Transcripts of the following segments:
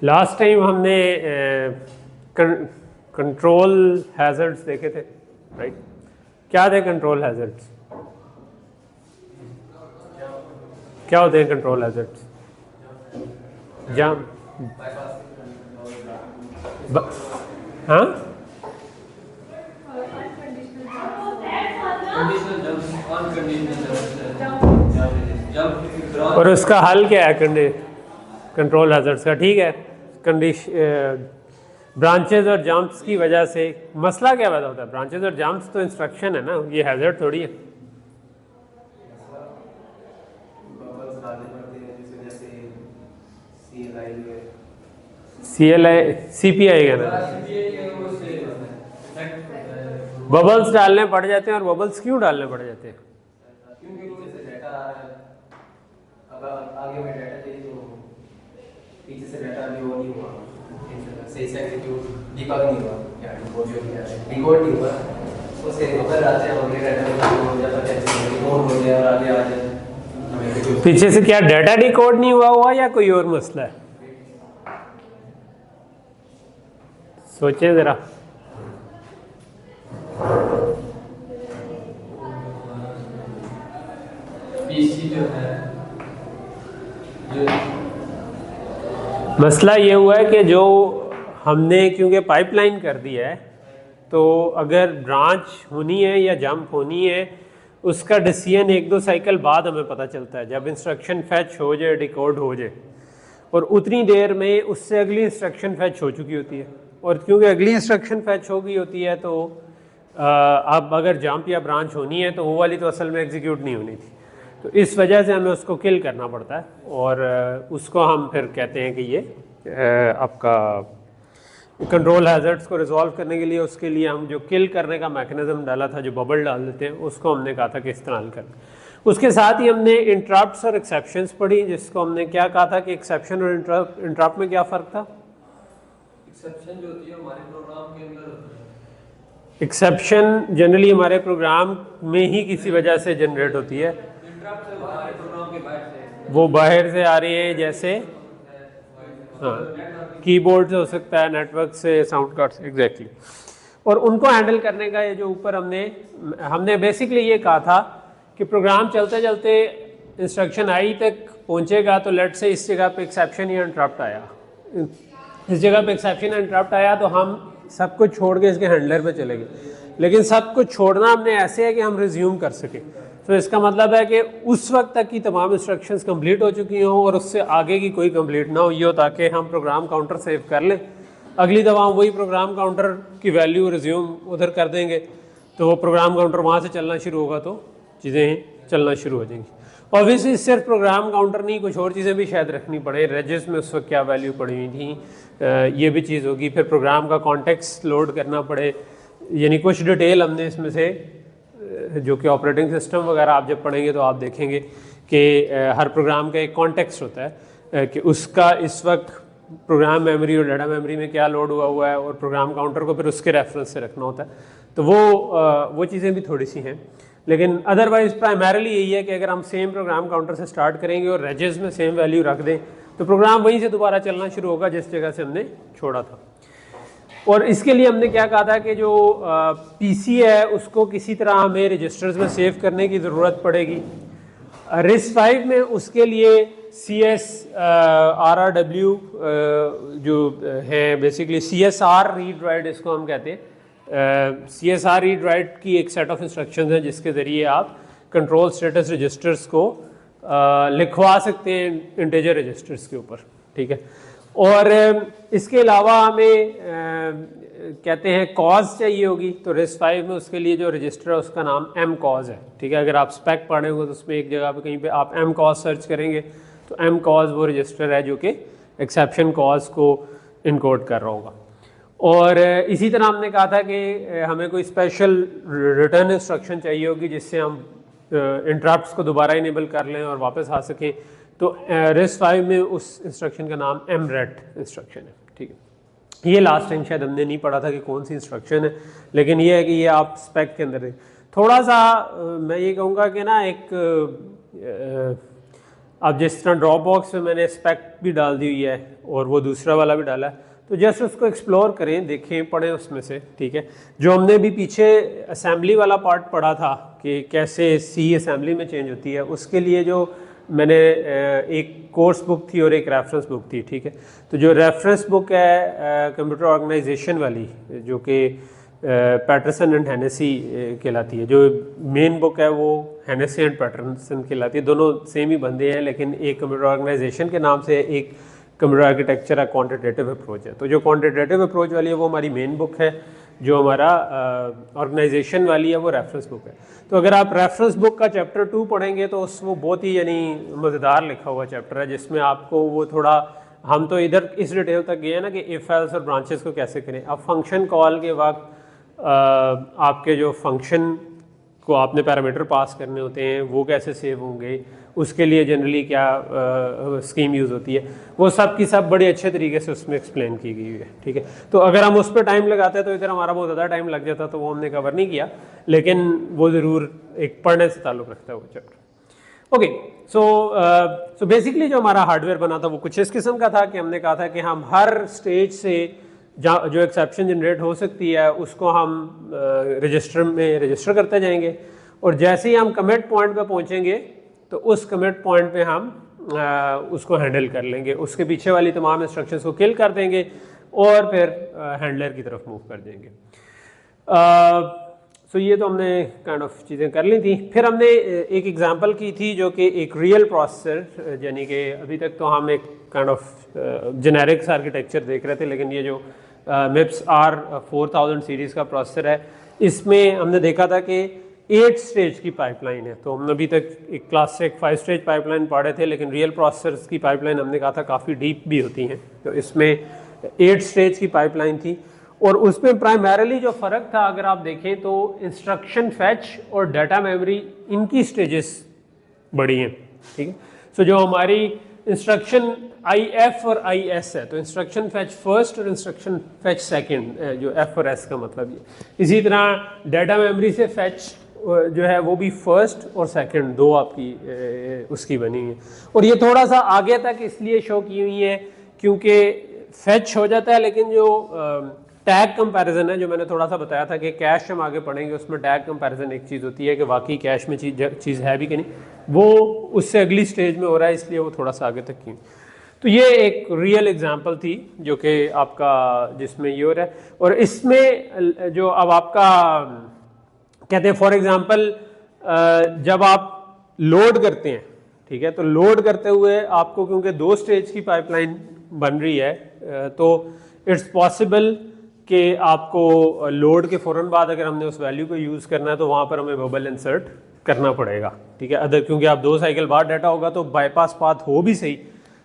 Last time हमने control hazards देखे थे, राइट? क्या थे कंट्रोल हैजर्ड्स? क्या होते हैं कंट्रोल हैजर्ड्स? जाम, हाँ, और उसका हल क्या है कंट्रोल हैजर्ड्स का? ठीक है, ब्रांचेज और जंप्स की वजह से मसला क्या पैदा होता है? ब्रांचेज और जंप्स तो इंस्ट्रक्शन है ना, ये हैजर्ड थोड़ी है। CPI का ना, बबल्स डालने पड़ जाते हैं। और बबल्स क्यों डालने पड़ जाते हैं? आगे में डाटा चाहिए तो पीछे से डाटा भी वो नहीं हुआ, सही से एग्जीक्यूट डिबग नहीं हुआ या डिकोड नहीं हुआ, उससे बबल आते हैं अगले डाटा में हो जाता है, डिकोड हो गया और आगे आ जाए। पीछे से क्या डाटा डिकोड नहीं हुआ या कोई और मसला है? सोचें जरा। पीसी जो है मसला ये हुआ है कि जो हमने क्योंकि पाइपलाइन कर दिया है, तो अगर ब्रांच होनी है या जंप होनी है, उसका डिसीजन 1-2 साइकिल बाद हमें पता चलता है, जब इंस्ट्रक्शन फैच हो जाए, डिकोड हो जाए, और उतनी देर में उससे अगली इंस्ट्रक्शन फैच हो चुकी होती है। और क्योंकि अगली इंस्ट्रक्शन फैच हो गई होती है, तो अब अगर जंप या ब्रांच होनी है तो वो वाली तो असल में एग्जीक्यूट नहीं होनी थी, तो इस वजह से हमें उसको किल करना पड़ता है। और उसको हम फिर कहते हैं कि ये आपका कंट्रोल हैजर्ड्स को रिजॉल्व करने के लिए, उसके लिए हम जो किल करने का मैकेनिज्म डाला था, जो बबल डाल देते हैं, उसको हमने कहा था कि इस्तेमाल करना। उसके साथ ही हमने इंटरप्ट्स और एक्सेप्शंस पढ़ी, जिसको हमने क्या कहा था कि एक्सेप्शन और इंटरप्ट में क्या फ़र्क था? एक्सेप्शन जो होती है हमारे प्रोग्राम के अंदर होती है। एक्सेप्शन जनरली हमारे प्रोग्राम में ही किसी वजह से जनरेट होती है, वो बाहर से आ रही है, जैसे हाँ कीबोर्ड से हो सकता है, नेटवर्क से, साउंड कार्ड से, एग्जैक्टली। और उनको हैंडल करने का ये जो ऊपर हमने बेसिकली ये कहा था कि प्रोग्राम चलते चलते इंस्ट्रक्शन आई तक पहुंचेगा, तो लेट से इस जगह पे एक्सेप्शन या इंटरप्ट आया, इस जगह पे एक्सेप्शन या इंटरप्ट आया, तो हम सब कुछ छोड़ के इसके हैंडलर पे चले गए। लेकिन सब कुछ छोड़ना हमने ऐसे है कि हम रिज्यूम कर सके। तो इसका मतलब है कि उस वक्त तक की तमाम इंस्ट्रक्शंस कंप्लीट हो चुकी हों और उससे आगे की कोई कंप्लीट ना हुई हो, ताकि हम प्रोग्राम काउंटर सेव कर लें। अगली दफ़ा हम वही प्रोग्राम काउंटर की वैल्यू रिज्यूम उधर कर देंगे, तो वो प्रोग्राम काउंटर वहाँ से चलना शुरू होगा, तो चीज़ें चलना शुरू हो जाएंगी। ऑब्वियसली सिर्फ प्रोग्राम काउंटर नहीं, कुछ और चीज़ें भी शायद रखनी पड़े, रेजिस में उस वक्त क्या वैल्यू पड़ी हुई थी, ये भी चीज़ होगी। फिर प्रोग्राम का कॉन्टेक्स्ट लोड करना पड़े, यानी कुछ डिटेल हमने इसमें से, जो कि ऑपरेटिंग सिस्टम वगैरह आप जब पढ़ेंगे तो आप देखेंगे कि हर प्रोग्राम का एक कॉन्टेक्स्ट होता है कि उसका इस वक्त प्रोग्राम मेमोरी और डाटा मेमोरी में क्या लोड हुआ है, और प्रोग्राम काउंटर को फिर उसके रेफरेंस से रखना होता है। तो वो चीज़ें भी थोड़ी सी हैं, लेकिन अदरवाइज प्राइमरीली यही है कि अगर हम सेम प्रोग्राम काउंटर से स्टार्ट करेंगे और रेजेस में सेम वैल्यू रख दें, तो प्रोग्राम वहीं से दोबारा चलना शुरू होगा जिस जगह से हमने छोड़ा था। और इसके लिए हमने क्या कहा था कि जो पीसी है उसको किसी तरह हमें रजिस्टर्स में सेव करने की ज़रूरत पड़ेगी। RISC-V में उसके लिए CSRW जो है बेसिकली CSR रीड राइट, इसको हम कहते हैं। CSR रीड राइट की एक सेट ऑफ इंस्ट्रक्शंस हैं जिसके ज़रिए आप कंट्रोल स्टेटस रजिस्टर्स को लिखवा सकते हैं इंटीजर रजिस्टर्स के ऊपर, ठीक है। और इसके अलावा हमें कहते हैं कॉज चाहिए होगी, तो RISC-V में उसके लिए जो रजिस्टर है उसका नाम mcos है, ठीक है। अगर आप स्पेक पढ़े होंगे तो उसमें एक जगह पे कहीं पे आप mcos सर्च करेंगे तो mcos वो रजिस्टर है जो कि एक्सेप्शन कॉज को इनकोड कर रहा होगा। और इसी तरह हमने कहा था कि हमें कोई स्पेशल रिटर्न इंस्ट्रक्शन चाहिए होगी जिससे हम इंटरप्ट्स को दोबारा इनेबल कर लें और वापस आ सकें, तो RISC-V में उस इंस्ट्रक्शन का नाम mret इंस्ट्रक्शन है, ठीक है। ये लास्ट टाइम शायद हमने नहीं पढ़ा था कि कौन सी इंस्ट्रक्शन है, लेकिन ये है कि ये आप स्पेक के अंदर थोड़ा सा मैं ये कहूँगा कि ना एक अब जिस तरह ड्रॉप बॉक्स में मैंने स्पेक भी डाल दी हुई है और वो दूसरा वाला भी डाला है, तो जस्ट उसको एक्सप्लोर करें, देखें, पढ़ें उसमें से, ठीक है। जो हमने भी पीछे असेंबली वाला पार्ट पढ़ा था कि कैसे सी असेंबली में चेंज होती है, उसके लिए जो मैंने एक कोर्स बुक थी और एक रेफरेंस बुक थी, ठीक है। तो जो रेफरेंस बुक है कंप्यूटर ऑर्गेनाइजेशन वाली, जो कि पैटरसन एंड हेनेसी कहलाती है, जो मेन बुक है वो हेनेसी एंड पैटरसन कहलाती है, दोनों सेम ही बंदे हैं, लेकिन एक कंप्यूटर ऑर्गेनाइजेशन के नाम से, एक कंप्यूटर आर्किटेक्चर है, क्वांटिटेटिव अप्रोच है। तो जो क्वांटिटेटिव अप्रोच वाली है वो हमारी मेन बुक है, जो हमारा ऑर्गेनाइजेशन वाली है वो रेफरेंस बुक है। तो अगर आप रेफरेंस बुक का चैप्टर 2 पढ़ेंगे तो वो बहुत ही यानी मज़ेदार लिखा हुआ चैप्टर है, जिसमें आपको वो थोड़ा, हम तो इधर इस डिटेल तक गए हैं ना कि इफ एल्स और ब्रांचेस को कैसे करें। अब फंक्शन कॉल के वक्त आपके जो फंक्शन को आपने पैरामीटर पास करने होते हैं वो कैसे सेव होंगे, उसके लिए जनरली क्या स्कीम यूज़ होती है, वो सब की सब बड़े अच्छे तरीके से उसमें एक्सप्लेन की गई है, ठीक है। तो अगर हम उस पर टाइम लगाते हैं तो इधर हमारा बहुत ज़्यादा टाइम लग जाता, तो वो हमने कवर नहीं किया, लेकिन वो ज़रूर एक पढ़ने से ताल्लुक़ रखता है वो चैप्टर। ओके, सो बेसिकली जो हमारा हार्डवेयर बना था वो कुछ इस किस्म का था कि हमने कहा था कि हम हर स्टेज से जो एक्सेप्शन जनरेट हो सकती है उसको हम रजिस्टर में रजिस्टर करते जाएंगे, और जैसे ही हम कमिट पॉइंट पे पहुंचेंगे तो उस कमिट पॉइंट पे हम उसको हैंडल कर लेंगे, उसके पीछे वाली तमाम इंस्ट्रक्शंस को किल कर देंगे और फिर हैंडलर की तरफ मूव कर देंगे। सो ये तो हमने काइंड ऑफ चीज़ें कर ली थी। फिर हमने एक एग्जांपल की थी जो कि एक रियल प्रोसेसर, यानी कि अभी तक तो हम एक काइंड ऑफ जेनेरिक्स आर्किटेक्चर देख रहे थे, लेकिन ये जो MIPS R4000 सीरीज़ का प्रोसेसर है, इसमें हमने देखा था कि 8 स्टेज की पाइपलाइन है। तो हमने अभी तक एक क्लासिक 5 स्टेज पाइपलाइन पढ़े थे, लेकिन रियल प्रोसेसर्स की पाइपलाइन हमने कहा था काफ़ी डीप भी होती हैं। तो इसमें 8 स्टेज की पाइपलाइन थी, और उसमें प्राइमरीली जो फ़र्क था अगर आप देखें तो इंस्ट्रक्शन फैच और डाटा मेमोरी, इनकी स्टेजेस बड़ी हैं, ठीक है। सो जो हमारी इंस्ट्रक्शन IF और IS है, तो इंस्ट्रक्शन फैच फर्स्ट और इंस्ट्रक्शन फैच सेकंड, जो F और S का मतलब ये। इसी तरह डाटा मेमोरी से फैच जो है वो भी फर्स्ट और सेकंड दो आपकी उसकी बनी है। और ये थोड़ा सा आगे तक इसलिए शो की हुई है क्योंकि फैच हो जाता है, लेकिन जो टैग कंपैरिजन है, जो मैंने थोड़ा सा बताया था कि कैश हम आगे पढ़ेंगे, उसमें टैग कंपैरिजन एक चीज़ होती है कि वाकई कैश में चीज़ है भी कि नहीं, वो उससे अगली स्टेज में हो रहा है, इसलिए वो थोड़ा सा आगे तक की। तो ये एक रियल एग्जांपल थी जो कि आपका जिसमें ये हो रहा है। और इसमें जो अब आपका कहते हैं फॉर एग्जांपल जब आप लोड करते हैं, ठीक है, तो लोड करते हुए आपको क्योंकि 2 स्टेज की पाइपलाइन बन रही है, तो इट्स पॉसिबल कि आपको लोड के फ़ौरन बाद अगर हमने उस वैल्यू को यूज़ करना है तो वहाँ पर हमें बबल इंसर्ट करना पड़ेगा, ठीक है। अदर क्योंकि आप 2 साइकिल बाद डाटा होगा तो बाईपास पाथ हो भी सही,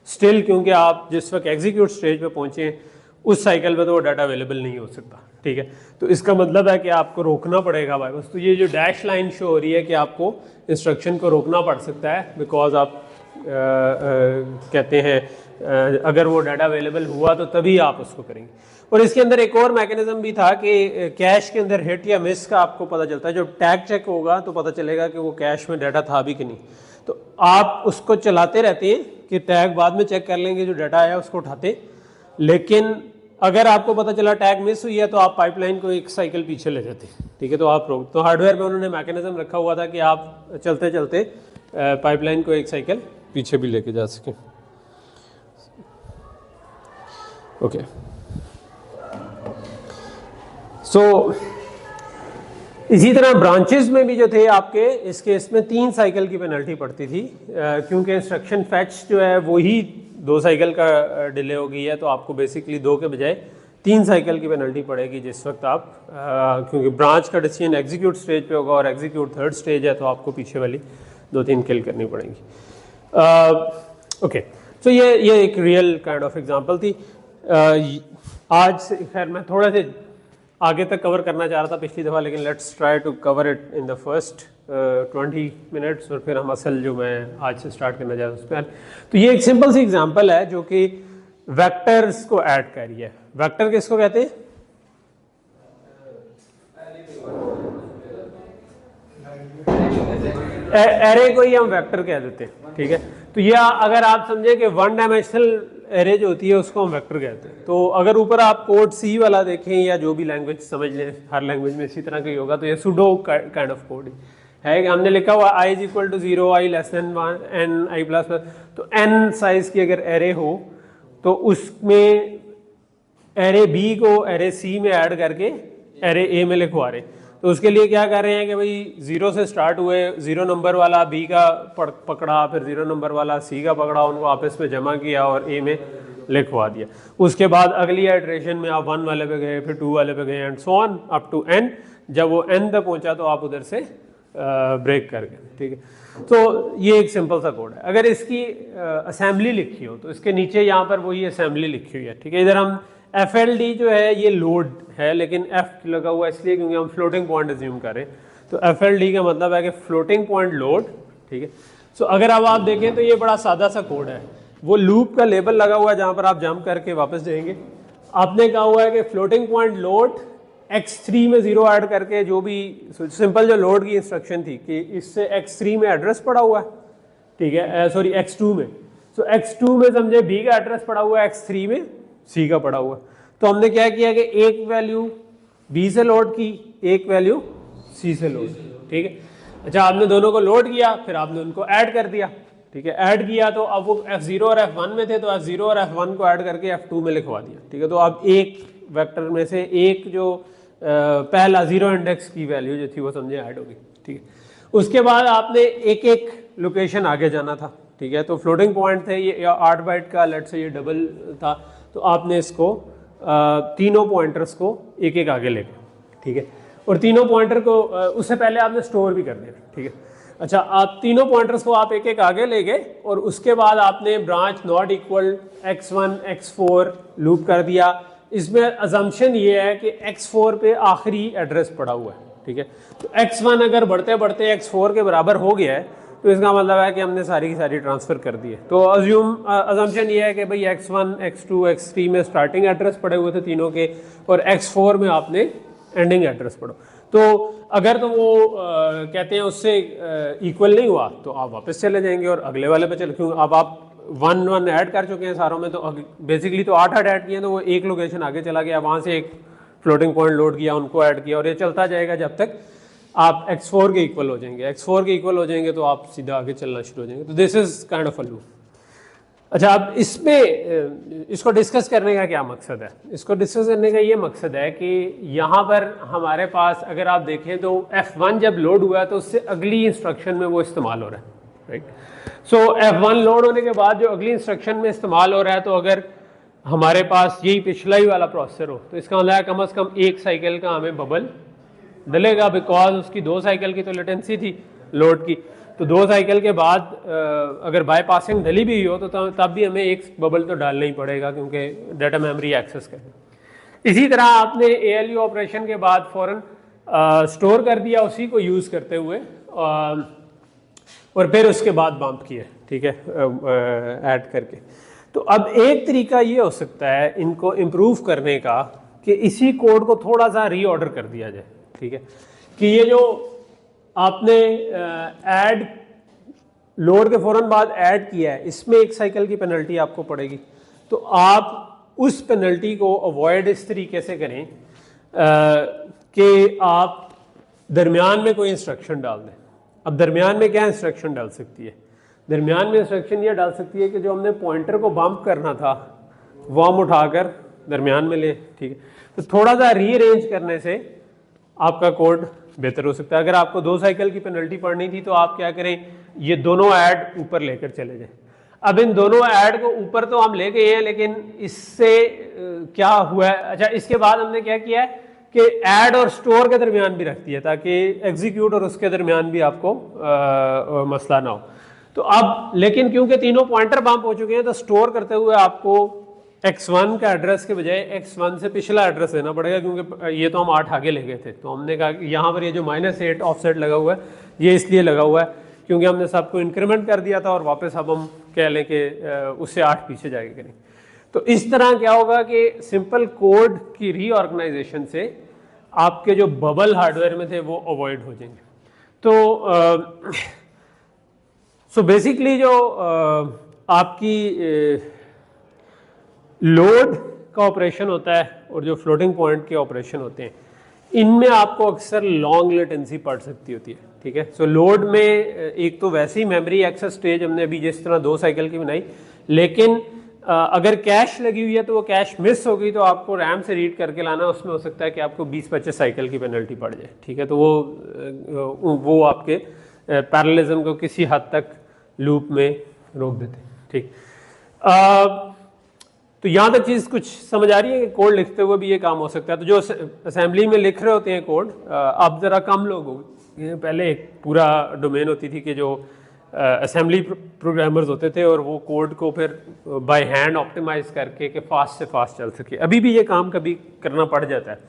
स्टिल क्योंकि आप जिस वक्त एग्जीक्यूट स्टेज पे पहुँचे उस साइकिल पे तो वो डाटा अवेलेबल नहीं हो सकता, ठीक है। तो इसका मतलब है कि आपको रोकना पड़ेगा बाईपास। तो ये जो डैश लाइन शो हो रही है कि आपको इंस्ट्रक्शन को रोकना पड़ सकता है, बिकॉज आप कहते हैं अगर वो डाटा अवेलेबल हुआ तो तभी आप उसको करेंगे। और इसके अंदर एक और मैकेनिज्म भी था कि कैश के अंदर हिट या मिस का आपको पता चलता है। जब टैग चेक होगा तो पता चलेगा कि वो कैश में डाटा था भी कि नहीं, तो आप उसको चलाते रहते हैं कि टैग बाद में चेक कर लेंगे, जो डाटा आया उसको उठाते। लेकिन अगर आपको पता चला टैग मिस हुई है तो आप पाइपलाइन को एक साइकिल पीछे ले जाते, ठीक है। तो आप रोक, तो हार्डवेयर में उन्होंने मैकेनिज्म रखा हुआ था कि आप चलते चलते पाइपलाइन को एक साइकिल पीछे भी लेके जा सकें। ओके, सो इसी तरह ब्रांचेस में भी जो थे आपके, इस केस में 3 साइकिल की पेनल्टी पड़ती थी, क्योंकि इंस्ट्रक्शन फैच जो है वही 2 साइकिल का डिले हो गई है, तो आपको बेसिकली 2 के बजाय 3 साइकिल की पेनल्टी पड़ेगी जिस वक्त आप क्योंकि ब्रांच का डिसीजन एग्जीक्यूट स्टेज पे होगा और एग्जीक्यूट 3rd स्टेज है, तो आपको पीछे वाली 2-3 किल करनी पड़ेंगी। ओके, तो ये एक रियल काइंड ऑफ एग्जांपल थी। आज से खैर मैं थोड़ा से आगे तक कवर करना चाह रहा था पिछली दफ़ा, लेकिन let's try to cover it in the first 20 minutes, और फिर हम असल जो मैं आज से स्टार्ट करना चाह रहा हूँ उस पर। तो ये एक सिंपल सी एग्जांपल है जो कि वेक्टर्स को ऐड कर रही है। वेक्टर किसको कहते हैं? एरे को ही हम वेक्टर कह देते हैं, ठीक है। तो यह अगर आप समझे कि वन डायमेंशनल एरे जो होती है उसको हम वेक्टर कहते हैं। तो अगर ऊपर आप कोड सी वाला देखें या जो भी लैंग्वेज समझ लें, हर लैंग्वेज में इसी तरह का ही होगा, तो ये सुडो काइंड ऑफ कोड है कि हमने लिखा हुआ i = 0, i <1 n i++। तो n साइज की अगर एरे हो तो उसमें एरे बी को एरे सी में ऐड करके एरे ए में लिखवा रहे। तो उसके लिए क्या कर रहे हैं कि भाई 0 से स्टार्ट हुए, 0 नंबर वाला बी का पकड़ा, फिर 0 नंबर वाला सी का पकड़ा, उनको आपस में जमा किया और ए में लिखवा दिया। उसके बाद अगली इटरेशन में आप 1 वाले पे गए, फिर 2 वाले पे गए and so on up to n। जब वो n तक पहुंचा तो आप उधर से ब्रेक कर गए, ठीक है। तो ये एक सिंपल सा कोड है। अगर इसकी असेंबली लिखी हो तो इसके नीचे यहाँ पर वही असेंबली लिखी हुई है, ठीक है। इधर हम FLD जो है ये लोड है, लेकिन F लगा हुआ इसलिए क्योंकि हम फ्लोटिंग पॉइंट अज्यूम करें। तो FLD का मतलब है कि फ्लोटिंग पॉइंट लोड, ठीक है। सो अगर अब आप देखें तो ये बड़ा सादा सा कोड है। वो लूप का लेबल लगा हुआ है जहाँ पर आप जंप करके वापस जाएंगे। आपने कहा हुआ है कि फ्लोटिंग पॉइंट लोड x3 में 0 ऐड करके, जो भी सिंपल जो लोड की इंस्ट्रक्शन थी कि इससे x3 में एड्रेस पड़ा हुआ है, ठीक है, सॉरी x2 में। सो x2 में समझे b का एड्रेस पड़ा हुआ है, x3 में c का पड़ा हुआ। तो हमने क्या किया कि एक वैल्यू b से लोड की, एक वैल्यू c से लोड की, ठीक है। अच्छा, आपने दोनों को लोड किया, फिर आपने उनको ऐड कर दिया, ठीक है। ऐड किया तो अब वो f0 और f1 में थे, तो f0 और f1 को ऐड करके f2 में लिखवा दिया, ठीक है। तो अब एक वेक्टर में से एक जो पहला 0 इंडेक्स की वैल्यू जो थी वो समझे ऐड होगी, ठीक है। उसके बाद आपने एक एक लोकेशन आगे जाना था, ठीक है। तो फ्लोटिंग पॉइंट थे ये 8 बाइट का, लेट से ये डबल था, तो आपने इसको तीनों पॉइंटर्स को एक एक आगे ले गए, ठीक है। और तीनों पॉइंटर को उससे पहले आपने स्टोर भी कर दिया, ठीक है। अच्छा, आप तीनों पॉइंटर्स को आप एक एक आगे ले गए और उसके बाद आपने branch not equal x1 x4 loop कर दिया। इसमें अजम्पशन ये है कि x4 पे आखिरी एड्रेस पड़ा हुआ है, ठीक है। तो x1 अगर बढ़ते बढ़ते x4 के बराबर हो गया है तो इसका मतलब है कि हमने सारी की सारी ट्रांसफ़र कर दी है। तो अजम्पशन ये है कि भाई x1 x2 x3 में स्टार्टिंग एड्रेस पड़े हुए थे तीनों के, और x4 में आपने एंडिंग एड्रेस पढ़ो। तो अगर तो वो कहते हैं उससे इक्वल नहीं हुआ तो आप वापस चले जाएंगे और अगले वाले पे चले, क्योंकि अब आप 1 ऐड कर चुके हैं सारों में। तो बेसिकली तो 8 ऐड किए, तो वो एक लोकेशन आगे चला गया, वहाँ से एक फ्लोटिंग पॉइंट लोड किया, उनको ऐड किया, और ये चलता जाएगा जब तक आप x4 के इक्वल हो जाएंगे। x4 के इक्वल हो जाएंगे तो आप सीधा आगे चलना शुरू हो जाएंगे। तो this is kind of a loop. अच्छा, अब इसमें इसको डिस्कस करने का क्या मकसद है? इसको डिस्कस करने का ये मकसद है कि यहाँ पर हमारे पास अगर आप देखें तो F1 जब लोड हुआ है तो उससे अगली इंस्ट्रक्शन में वो इस्तेमाल हो रहा है, राइट। सो F1 लोड होने के बाद जो अगली इंस्ट्रक्शन में इस्तेमाल हो रहा है, तो अगर हमारे पास यही पिछला ही वाला प्रोसेसर हो तो इसका मतलब है कम से कम एक साइकिल का हमें बबल डलेगा, बिकॉज उसकी 2 साइकिल की तो लेटेंसी थी लोड की। तो 2 साइकिल के बाद अगर बाईपासिंग डली भी हो तो तब भी हमें एक बबल तो डालना ही पड़ेगा, क्योंकि डाटा मेमोरी एक्सेस करें। इसी तरह आपने ALU ऑपरेशन के बाद फ़ौरन स्टोर कर दिया उसी को यूज़ करते हुए, और फिर उसके बाद बम्प किया, ठीक है, ऐड करके। तो अब एक तरीका ये हो सकता है इनको इम्प्रूव करने का कि इसी कोड को थोड़ा सा रीऑर्डर कर दिया जाए, ठीक है। कि ये जो आपने ऐड लोड के फ़ौरन बाद ऐड किया है, इसमें एक साइकिल की पेनल्टी आपको पड़ेगी। तो आप उस पेनल्टी को अवॉइड इस तरीके से करें कि आप दरमियान में कोई इंस्ट्रक्शन डाल दें। अब दरमियान में क्या इंस्ट्रक्शन डाल सकती है? दरमियान में इंस्ट्रक्शन ये डाल सकती है कि जो हमने पॉइंटर को बम्प करना था वो हम उठाकर दरमियान में ले, ठीक है। तो थोड़ा सा रीअरेंज करने से आपका कोड बेहतर हो सकता है। अगर आपको 2 साइकिल की पेनल्टी पड़नी थी तो आप क्या करें, ये दोनों ऐड ऊपर लेकर चले जाएं। अब इन दोनों ऐड को ऊपर तो हम ले गए हैं, लेकिन इससे क्या हुआ है? अच्छा, इसके बाद हमने क्या किया है कि ऐड और स्टोर के दरमियान भी रख दिया ताकि एग्जीक्यूट और उसके दरमियान भी आपको मसला ना हो। तो अब लेकिन क्योंकि तीनों पॉइंटर बम्प हो चुके हैं तो स्टोर करते हुए आपको x1 का एड्रेस के बजाय x1 से पिछला एड्रेस देना पड़ेगा, क्योंकि ये तो हम 8 आगे ले गए थे। तो हमने कहा कि यहाँ पर ये जो -8 ऑफसेट लगा हुआ है ये इसलिए लगा हुआ है क्योंकि हमने सबको इंक्रीमेंट कर दिया था और वापस अब हम कह लें कि उससे 8 पीछे जाके करें। तो इस तरह क्या होगा कि सिंपल कोड की रीऑर्गेनाइजेशन से आपके जो बबल हार्डवेयर में थे वो अवॉइड हो जाएंगे। तो सो बेसिकली जो आपकी लोड का ऑपरेशन होता है और जो फ्लोटिंग पॉइंट के ऑपरेशन होते हैं, इनमें आपको अक्सर लॉन्ग लेटेंसी पड़ सकती होती है, ठीक है। सो लोड में एक तो वैसी मेमोरी एक्सेस स्टेज हमने अभी जिस तरह 2 साइकिल की बनाई, लेकिन अगर कैश लगी हुई है तो वो कैश मिस हो गई तो आपको रैम से रीड करके लाना, उसमें हो सकता है कि आपको 20-25 साइकिल की पेनल्टी पड़ जाए, ठीक है। तो वो आपके पैरेललिज्म को किसी हद तक लूप में रोक देते हैं, ठीक। तो यहाँ तक चीज़ कुछ समझ आ रही है कि कोड लिखते हुए भी ये काम हो सकता है। तो जो असेंबली में लिख रहे होते हैं कोड, अब ज़रा कम लोग हो गए, पहले एक पूरा डोमेन होती थी कि जो असेंबली प्रोग्रामर्स होते थे और वो कोड को फिर बाय हैंड ऑप्टिमाइज करके कि फास्ट से फास्ट चल सके। अभी भी ये काम कभी करना पड़ जाता है,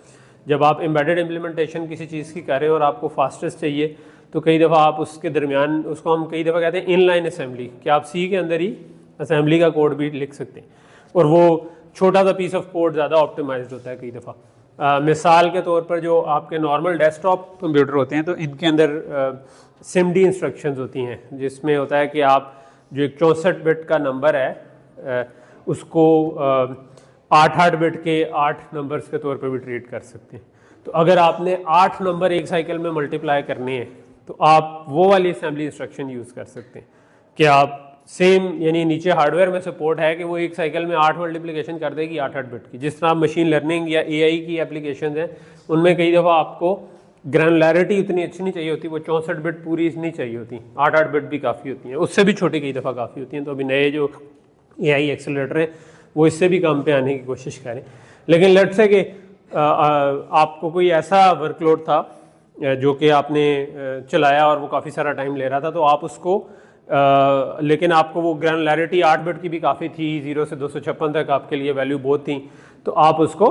जब आप एम्बेडेड इम्प्लीमेंटेशन किसी चीज़ की कर रहे हो और आपको फास्टेस्ट चाहिए, तो कई दफ़ा आप उसके दरमियान, उसको हम कई दफ़ा कहते हैं इनलाइन असेंबली, कि आप सी के अंदर ही असेंबली का कोड भी लिख सकते हैं और वो छोटा सा पीस ऑफ कोड ज़्यादा ऑप्टिमाइज्ड होता है कई दफ़ा। मिसाल के तौर पर जो आपके नॉर्मल डेस्कटॉप कंप्यूटर होते हैं, तो इनके अंदर सिमडी इंस्ट्रक्शंस होती हैं, जिसमें होता है कि आप जो एक 64 बिट का नंबर है उसको 8 बिट के 8 नंबर्स के तौर पर भी ट्रीट कर सकते हैं। तो अगर आपने 8 नंबर एक साइकिल में मल्टीप्लाई करने हैं तो आप वो वाली असेंबली इंस्ट्रक्शन यूज़ कर सकते हैं कि आप सेम, यानी नीचे हार्डवेयर में सपोर्ट है कि वो एक साइकिल में 8 मल्टीप्लिकेशन कर देगी 8 बिट की। जिस तरह मशीन लर्निंग या एआई की एप्लीकेशन हैं, उनमें कई दफ़ा आपको ग्रैनुलैरिटी उतनी अच्छी नहीं चाहिए होती, वो 64 बिट पूरी नहीं चाहिए होती, 8 बिट भी काफ़ी होती हैं, उससे भी छोटी कई दफ़ा काफ़ी होती हैं। तो अभी नए जो एआई एक्सेलरेटर हैं वो इससे भी कम पे आने की कोशिश करें। लेकिन लेट्स से कि आपको कोई ऐसा वर्कलोड था जो कि आपने चलाया और वो काफ़ी सारा टाइम ले रहा था, तो आप उसको लेकिन आपको वो ग्रैनुलैरिटी 8 बिट की भी काफ़ी थी, 0 से 256 तक आपके लिए वैल्यू बहुत थी, तो आप उसको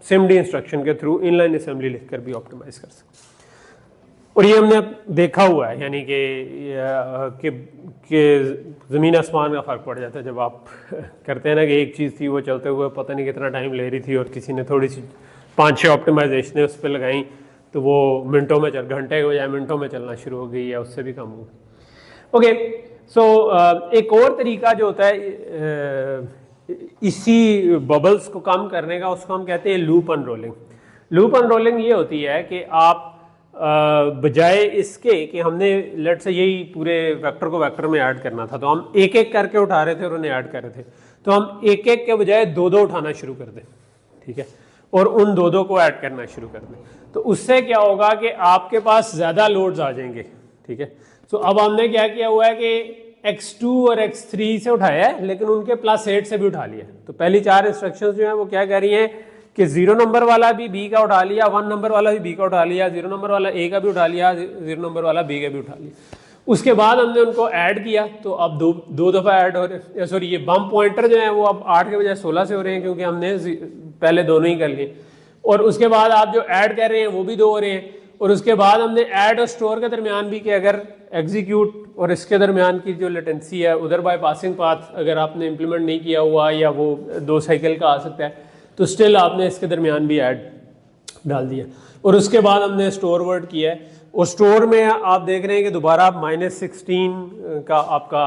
सिमडी इंस्ट्रक्शन के थ्रू इनलाइन असेंबली लिखकर भी ऑप्टिमाइज कर सकते हैं। और ये हमने देखा हुआ है, यानी कि ज़मीन आसमान का फ़र्क पड़ जाता है जब आप करते हैं ना कि एक चीज़ थी वो चलते हुए पता नहीं कितना टाइम ले रही थी और किसी ने थोड़ी सी 5-6 ऑप्टिमाइजेशन उस पर लगाई तो वो मिनटों में घंटे के बजाय मिनटों में चलना शुरू हो गई या उससे भी कम हो गई। ओके, सो एक और तरीका जो होता है इसी बबल्स को कम करने का, उसको हम कहते हैं लूप अनरोलिंग। लूप अनरोलिंग ये होती है कि आप बजाय इसके कि हमने लेट से यही पूरे वेक्टर को वेक्टर में ऐड करना था, तो हम एक एक करके उठा रहे थे और उन्हें ऐड कर रहे थे, तो हम एक एक के बजाय 2-2 उठाना शुरू कर दें, ठीक है, और उन 2-2 को ऐड करना शुरू कर दें। तो उससे क्या होगा कि आपके पास ज़्यादा लोड्स आ जाएंगे, ठीक है। सो अब हमने क्या किया हुआ है कि x2 और x3 से उठाया है, लेकिन उनके +8 से भी उठा लिया। तो पहली 4 इंस्ट्रक्शंस जो हैं वो क्या कह रही हैं कि 0 नंबर वाला भी b का उठा लिया, 1 नंबर वाला भी b का उठा लिया, 0 नंबर वाला a का भी उठा लिया, 0 नंबर वाला b का भी उठा लिया। उसके बाद हमने उनको ऐड किया, तो अब दो दफ़ा ऐड हो रहे, सॉरी ये बम पॉइंटर जो है वो अब 8 के बजाय 16 से हो रहे हैं, क्योंकि हमने पहले दोनों ही कर लिए। और उसके बाद आप जो ऐड कर रहे हैं वो भी 2 हो रहे हैं। और उसके बाद हमने ऐड और स्टोर के दरमियान भी कि अगर एग्जीक्यूट और इसके दरमियान की जो लेटेंसी है उधर बाय पासिंग पाथ अगर आपने इंप्लीमेंट नहीं किया हुआ या वो 2 साइकिल का आ सकता है, तो स्टिल आपने इसके दरमियान भी ऐड डाल दिया। और उसके बाद हमने स्टोर वर्ड किया है, और स्टोर में आप देख रहे हैं कि दोबारा -16 का आपका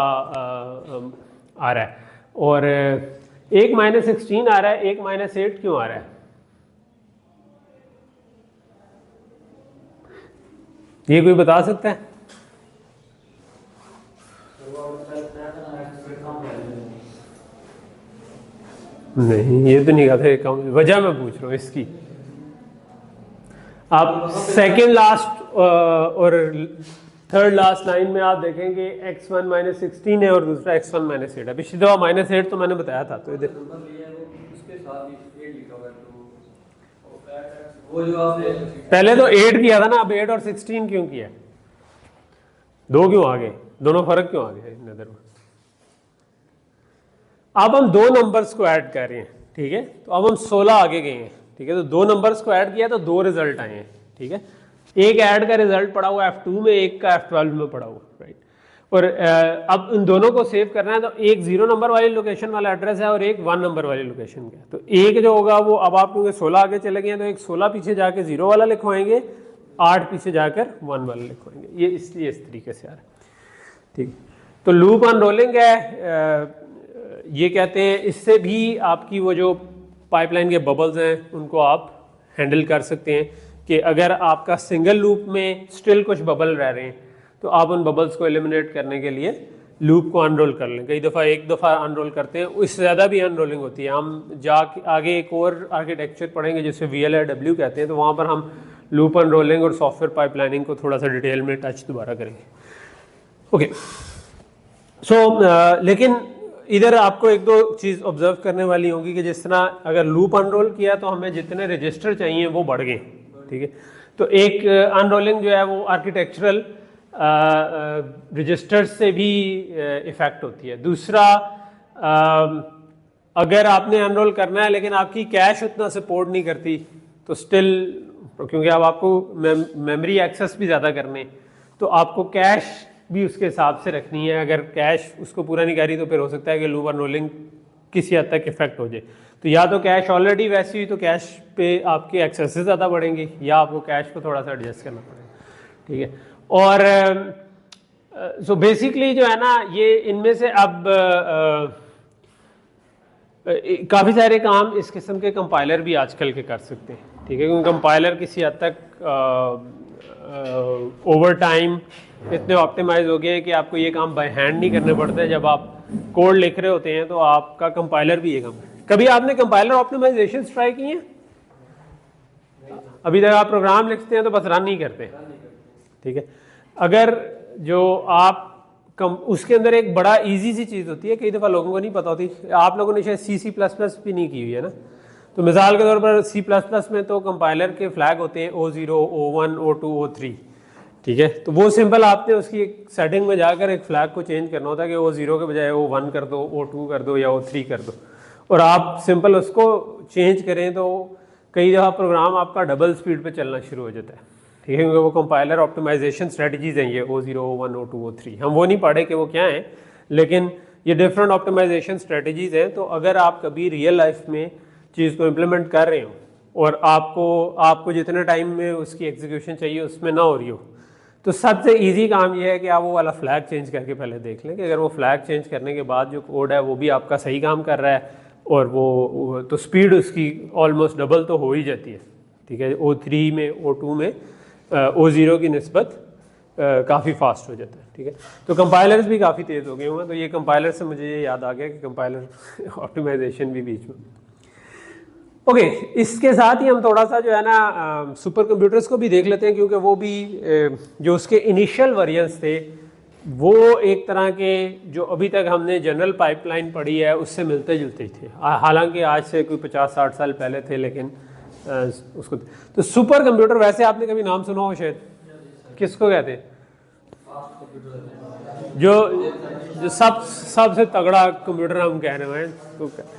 आ रहा है, और एक -16 आ रहा है, एक -8 क्यों आ रहा है? ये कोई बता सकता है? नहीं, ये तो नहीं कहा था कम, वजह मैं पूछ रहा हूँ इसकी। आप सेकंड लास्ट और थर्ड लास्ट लाइन में आप देखेंगे x1 -16 है और दूसरा x1 -8 है। पिछली दफा -8 तो मैंने बताया था, तो इधर पहले तो 8 किया था ना, अब 8 और 16 क्यों किया? 2 क्यों आ गए? दोनों फर्क क्यों आ गए नजर में? अब हम 2 नंबर्स को ऐड कर रहे हैं, ठीक है, तो अब हम 16 आगे गए हैं, ठीक है। तो 2 नंबर्स को ऐड किया तो 2 रिजल्ट आए हैं, ठीक है। एक ऐड का रिजल्ट पड़ा हुआ F2 में, एक का F12 में पड़ा हुआ, राइट। और अब इन दोनों को सेव करना है, तो एक 0 नंबर वाली लोकेशन वाला एड्रेस है और एक 1 नंबर वाली लोकेशन का है। तो एक जो होगा वो, अब आप क्योंकि 16 आगे चले गए हैं, तो एक 16 पीछे जाके 0 वाला लिखवाएंगे, 8 पीछे जाकर 1 वाला लिखवाएंगे। ये इसलिए इस तरीके से आ रहा है, ठीक। तो लूप अनरोलिंग है, ये कहते हैं इससे भी आपकी वो जो पाइपलाइन के बबल्स हैं उनको आप हैंडल कर सकते हैं कि अगर आपका सिंगल लूप में स्टिल कुछ बबल रह रहे हैं तो आप उन बबल्स को एलिमिनेट करने के लिए लूप को अनरोल कर लें। कई दफ़ा एक दफ़ा अनरोल करते हैं, उससे ज़्यादा भी अनरोलिंग होती है। हम जाके आगे एक और आर्किटेक्चर पढ़ेंगे जिसे VLIW कहते हैं, तो वहाँ पर हम लूप अनरोलिंग और सॉफ्टवेयर पाइपलाइनिंग को थोड़ा सा डिटेल में टच दोबारा करेंगे। ओके, सो लेकिन इधर आपको एक दो चीज़ ऑब्जर्व करने वाली होगी कि जिस तरह अगर लूप अनरोल किया तो हमें जितने रजिस्टर चाहिए वो बढ़ गए, ठीक है। तो एक अनरोलिंग जो है वो आर्किटेक्चरल रजिस्टर्स से भी इफ़ेक्ट होती है। दूसरा, अगर आपने अनरोल करना है लेकिन आपकी कैश उतना सपोर्ट नहीं करती तो स्टिल, क्योंकि अब आपको मेमोरी एक्सेस भी ज़्यादा करने, तो आपको कैश भी उसके हिसाब से रखनी है। अगर कैश उसको पूरा नहीं करी तो फिर हो सकता है कि लूप अनरोलिंग किसी हद तक इफेक्ट हो जाए। तो या तो कैश ऑलरेडी वैसी हुई तो कैश पे आपके एक्सेस ज़्यादा बढ़ेंगी, या आपको कैश को थोड़ा सा एडजस्ट करना पड़ेगा, ठीक है। और सो बेसिकली जो है ना, ये इनमें से अब काफ़ी सारे काम इस किस्म के कंपाइलर भी आजकल के कर सकते हैं, ठीक है, क्योंकि कंपाइलर किसी हद तक ओवर टाइम इतने ऑप्टिमाइज हो गए हैं कि आपको ये काम बाय हैंड नहीं करने पड़ते। जब आप कोड लिख रहे होते हैं तो आपका कंपाइलर भी ये काम है। कभी आपने कंपाइलर ऑप्टिमाइजेशन ट्राई किए हैं? अभी तक आप प्रोग्राम लिखते हैं तो बस रन नहीं करते, ठीक है। अगर जो आप उसके अंदर एक बड़ा इजी सी चीज़ होती है, कई दफ़ा लोगों को नहीं पता होती, आप लोगों ने शायद C++ भी नहीं की हुई है ना। तो मिसाल के तौर पर C++ में तो कंपाइलर के फ्लैग होते हैं O0, O1, O2, O3, ठीक है। तो वो सिंपल आपने उसकी एक सेटिंग में जाकर एक फ्लैग को चेंज करना होता है कि O0 के बजाय O1 कर दो, O2 कर दो या O3 कर दो, और आप सिंपल उसको चेंज करें तो कई दफ़ा प्रोग्राम आपका डबल स्पीड पे चलना शुरू हो जाता है, ठीक है, क्योंकि वो कंपाइलर ऑप्टिमाइजेशन स्ट्रेटजीज हैं ये O0, O1, O2, O3। हम वो नहीं पढ़े कि वो क्या हैं, लेकिन ये डिफरेंट ऑप्टिमाइजेशन स्ट्रेटजीज हैं। तो अगर आप कभी रियल लाइफ में चीज़ को इम्प्लीमेंट कर रहे हो और आपको जितने टाइम में उसकी एग्जीक्यूशन चाहिए उसमें ना हो रही हो, तो सबसे इजी काम ये है कि आप वो वाला फ्लैग चेंज करके पहले देख लें कि अगर वो फ्लैग चेंज करने के बाद जो कोड है वो भी आपका सही काम कर रहा है, और वो तो स्पीड उसकी ऑलमोस्ट डबल तो हो ही जाती है, ठीक है। O3 में, O2 में O0 की निस्बत काफ़ी फास्ट हो जाता है, ठीक है। तो कंपाइलर्स भी काफ़ी तेज़ हो गए हुए हैं। तो ये कंपाइलर से मुझे ये याद आ गया कि कंपाइलर ऑप्टिमाइजेशन भी बीच में। ओके, इसके साथ ही हम थोड़ा सा जो है ना सुपर कंप्यूटर्स को भी देख लेते हैं, क्योंकि वो भी जो उसके इनिशियल वेरिएंट्स थे वो एक तरह के जो अभी तक हमने जनरल पाइपलाइन पढ़ी है उससे मिलते जुलते ही थे। हालांकि आज से कोई 50-60 साल पहले थे, लेकिन उसको तो सुपर कंप्यूटर, वैसे आपने कभी नाम सुना हो शायद, किसको कहते हैं? जो सबसे तगड़ा कंप्यूटर हम कह रहे हैं,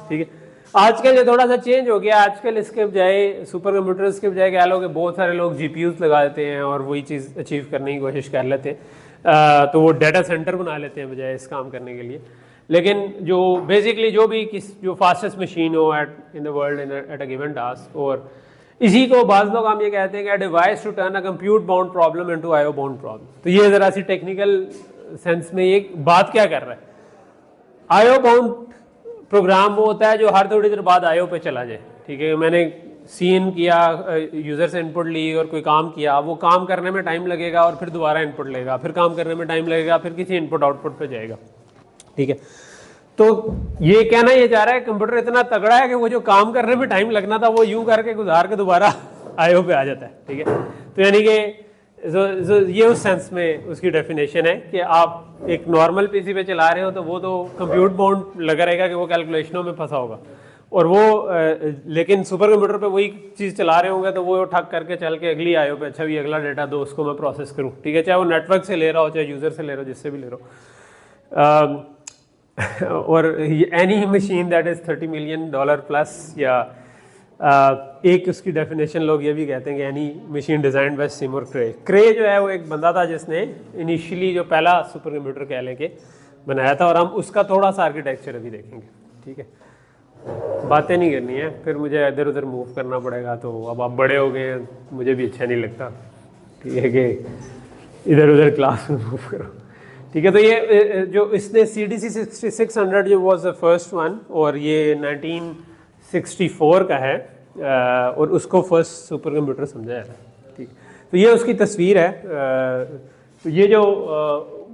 ठीक है। आजकल ये थोड़ा सा चेंज हो गया। आजकल इसके बजाय सुपर कंप्यूटर्स के बजाय कह लो कि बहुत सारे लोग GPUs लगा देते हैं और वही चीज़ अचीव करने की कोशिश कर लेते हैं। तो वो डाटा सेंटर बना लेते हैं बजाय इस काम करने के लिए। लेकिन जो बेसिकली जो फास्टेस्ट मशीन हो in the world at a given task, और इसी को बाज़ लोग हम ये कहते हैं कि devise to turn a compute bound problem into IO bound problem. तो ये ज़रा सी टेक्निकल सेंस में ये बात क्या कर रहा है? IO बाउंड प्रोग्राम वो होता है जो हर थोड़ी देर बाद IO पे चला जाए, ठीक है। मैंने सीन किया, यूज़र से इनपुट ली और कोई काम किया, वो काम करने में टाइम लगेगा और फिर दोबारा इनपुट लेगा, फिर काम करने में टाइम लगेगा, फिर किसी इनपुट आउटपुट पे जाएगा, ठीक है। तो ये कहना ये चाह रहा है कंप्यूटर इतना तगड़ा है कि वो जो काम करने में टाइम लगना था वो यूं करके गुजार के दोबारा IO पे आ जाता है, ठीक है। तो यानी कि ये उस सेंस में उसकी डेफिनेशन है कि आप एक नॉर्मल PC पे चला रहे हो तो वो तो कंप्यूट बाउंड लगा रहेगा कि वो कैलकुलेशनों में फंसा होगा, और वो लेकिन सुपर कंप्यूटर पे वही चीज़ चला रहे होंगे तो वो ठक करके चल के अगली IO पे, अच्छा भी अगला डेटा दो, उसको मैं प्रोसेस करूँ, ठीक है, चाहे वो नेटवर्क से ले रहा हो, चाहे यूज़र से ले रहा हो, जिससे भी ले रहा हो। और any machine that is $30 million plus, या एक उसकी डेफिनेशन लोग ये भी कहते हैं कि any machine designed bye Semur क्रे। क्रे जो है वो एक बंदा था जिसने इनिशियली जो पहला सुपर कंप्यूटर कह लें कि बनाया था, और हम उसका थोड़ा सा आर्किटेक्चर अभी देखेंगे, ठीक है। बातें नहीं करनी है, फिर मुझे इधर उधर मूव करना पड़ेगा, तो अब आप बड़े हो गए हैं, मुझे भी अच्छा नहीं लगता, ठीक है, कि इधर उधर क्लास में मूव करो। ठीक है। तो ये जो इसने CDC 6600 जो वाज द फर्स्ट वन, और ये 1964 का है, और उसको फर्स्ट सुपर कंप्यूटर समझा जाता है। ठीक, तो ये उसकी तस्वीर है। तो ये जो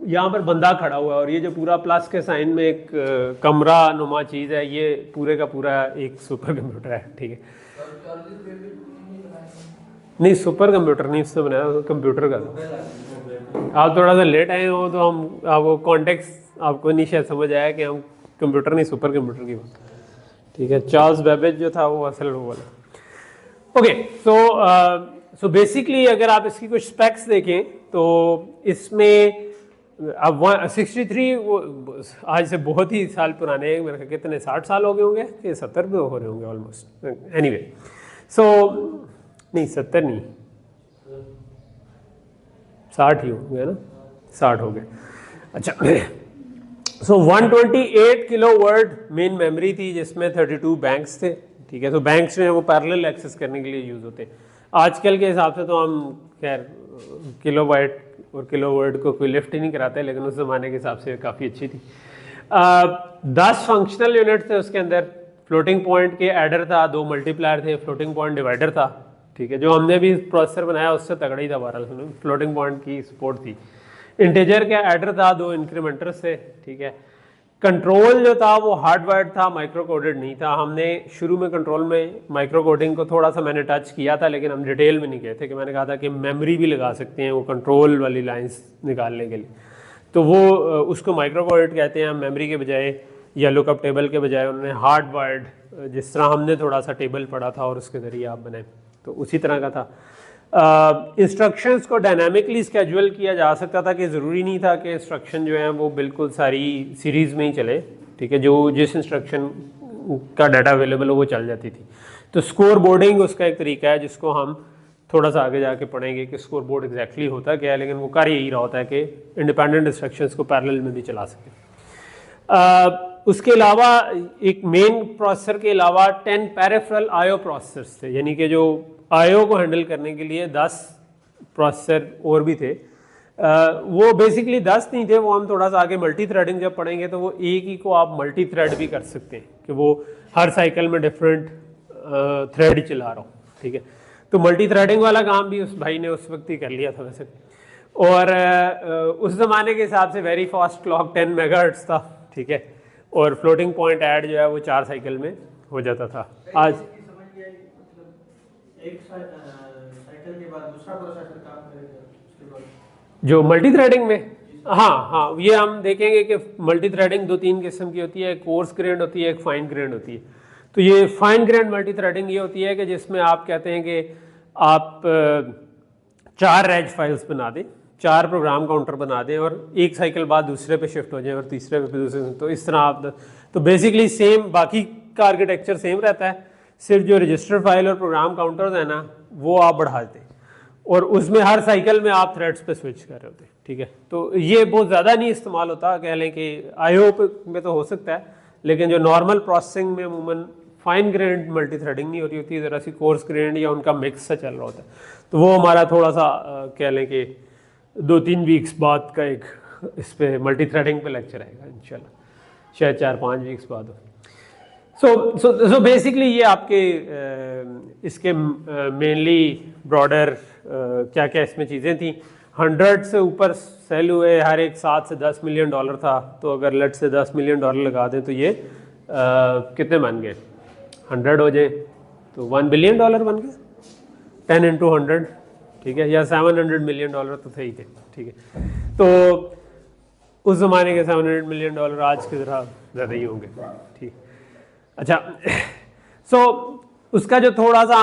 यहाँ पर बंदा खड़ा हुआ है और ये जो पूरा प्लस के साइन में एक कमरा नुमा चीज़ है, ये पूरे का पूरा एक सुपर कंप्यूटर है। ठीक है, नहीं सुपर कंप्यूटर नहीं इससे बनाया, कंप्यूटर का था। आप थोड़ा सा लेट आए हो तो हम आपको कॉन्टेक्स्ट आपको नहीं शायद समझ आया कि हम कंप्यूटर नहीं सुपर कंप्यूटर की बात। ठीक है, चार्ल्स बेबेज जो था वो असल वो वाला। ओके, सो बेसिकली अगर आप इसकी कुछ स्पेक्स देखें तो इसमें अब 63 वो आज से बहुत ही साल पुराने हैं, मेरे कितने 60 साल हो गए होंगे कि 70 भी हो रहे होंगे ऑलमोस्ट। एनीवे, सो नहीं 70 नहीं 60 ही हो गए ना, 60 हो गए। अच्छा, सो 128 किलो वर्ड मेन मेमोरी थी जिसमें 32 बैंक्स थे। ठीक है, तो बैंक्स में वो पैरेलल एक्सेस करने के लिए यूज़ होते हैं। आजकल के हिसाब से तो हम खैर किलो बाइट और किलो वर्ड को कोई लिफ्ट ही नहीं कराते, लेकिन उस ज़माने के हिसाब से काफ़ी अच्छी थी। 10 फंक्शनल यूनिट थे उसके अंदर। फ्लोटिंग पॉइंट के एडर था, 2 मल्टीप्लायर थे, फ्लोटिंग पॉइंट डिवाइडर था। ठीक है, जो हमने भी प्रोसेसर बनाया उससे तगड़ा ही था, बहरहाल फ्लोटिंग पॉइंट की सपोर्ट थी। इंटीजर का एडर था, 2 इंक्रीमेंटर्स थे। ठीक है, कंट्रोल जो था वो हार्डवायर्ड था, माइक्रो कोडेड नहीं था। हमने शुरू में कंट्रोल में माइक्रो कोडिंग को थोड़ा सा मैंने टच किया था, लेकिन हम डिटेल में नहीं गए थे कि मैंने कहा था कि मेमोरी भी लगा सकते हैं वो कंट्रोल वाली लाइंस निकालने के लिए। तो वो उसको माइक्रो कोडेड कहते हैं। मेमोरी के बजाय या लुकअप टेबल के बजाय उन्होंने हार्डवायर्ड, जिस तरह हमने थोड़ा सा टेबल पढ़ा था और उसके ज़रिए आप बनाए, तो उसी तरह का था। इंस्ट्रक्शंस को डायनामिकली स्केजुअल किया जा सकता था, कि ज़रूरी नहीं था कि इंस्ट्रक्शन जो है वो बिल्कुल सारी सीरीज़ में ही चले। ठीक है, जो जिस इंस्ट्रक्शन का डाटा अवेलेबल हो वो चल जाती थी। तो स्कोर बोर्डिंग उसका एक तरीका है जिसको हम थोड़ा सा आगे जाके पढ़ेंगे कि स्कोर बोर्ड एग्जैक्टली होता क्या है, लेकिन वो कार्य यही रहा होता है कि इंडिपेंडेंट इंस्ट्रक्शंस को पैरेलल में भी चला सकें। उसके अलावा एक मेन प्रोसेसर के अलावा 10 पेरिफेरल आईओ प्रोसेसर्स थे, यानी कि जो आईओ को हैंडल करने के लिए 10 प्रोसेसर और भी थे। वो बेसिकली 10 नहीं थे, वो हम थोड़ा सा आगे मल्टी थ्रेडिंग जब पढ़ेंगे तो वो एक ही को आप मल्टी थ्रेड भी कर सकते हैं, कि वो हर साइकिल में डिफरेंट थ्रेड चला रहा हो। ठीक है, तो मल्टी थ्रेडिंग वाला काम भी उस भाई ने उस वक्त ही कर लिया था वैसे। और उस ज़माने के हिसाब से वेरी फास्ट क्लॉक 10 मेगाहर्ट्ज़ था। ठीक है, और फ्लोटिंग पॉइंट ऐड जो है वो 4 साइकिल में हो जाता था। आज एक साइकिल के बाद दूसरा प्रोसेसर काम करेगा जो मल्टी थ्रेडिंग में। हाँ, ये हम देखेंगे कि मल्टी थ्रेडिंग 2-3 किस्म की होती है, एक कोर्स ग्रेन्ड होती है, एक फाइन ग्रेन्ड होती है। तो ये फाइन ग्रेन्ड मल्टी थ्रेडिंग ये होती है कि जिसमें आप कहते हैं कि आप 4 रैज फाइल्स बना दें, 4 प्रोग्राम काउंटर बना दें और एक साइकिल बाद दूसरे पे शिफ्ट हो जाए और तीसरे पे दूसरे। तो इस तरह आप, तो बेसिकली सेम बाकी का आर्किटेक्चर सेम रहता है, सिर्फ जो रजिस्टर फाइल और प्रोग्राम काउंटर्स है ना वो आप बढ़ा देते हैं और उसमें हर साइकिल में आप थ्रेड्स पे स्विच कर रहे होते हैं। ठीक है, तो ये बहुत ज़्यादा नहीं इस्तेमाल होता, कह लें कि आईओ में तो हो सकता है, लेकिन जो नॉर्मल प्रोसेसिंग में अमूमन फाइन ग्रेन्ड मल्टी थ्रेडिंग नहीं होती होती, ज़रा सी कोर्स ग्रेन्ड या उनका मिक्स सा चल रहा होता है। तो वो हमारा थोड़ा सा कह लें कि 2-3 वीक्स बाद का एक इस पर मल्टी थ्रेडिंग पे लेक्चर आएगा इंशाल्लाह, शायद 4-5 वीक्स बाद हो। सो बेसिकली ये आपके इसके मेनली ब्रॉडर क्या क्या इसमें चीज़ें थी। 100 से ऊपर सेल हुए, हर एक 7 से 10 मिलियन डॉलर था। तो अगर लेट से 10 मिलियन डॉलर लगा दें तो ये कितने बन गए, 100 हो जाए तो $1 बिलियन बन गए, 10 into 100। ठीक है, या 700 मिलियन डॉलर तो थे ही थे। ठीक है, तो उस ज़माने के 700 मिलियन डॉलर आज की तरह ज़्यादा ही होंगे। ठीक, अच्छा सो उसका जो थोड़ा सा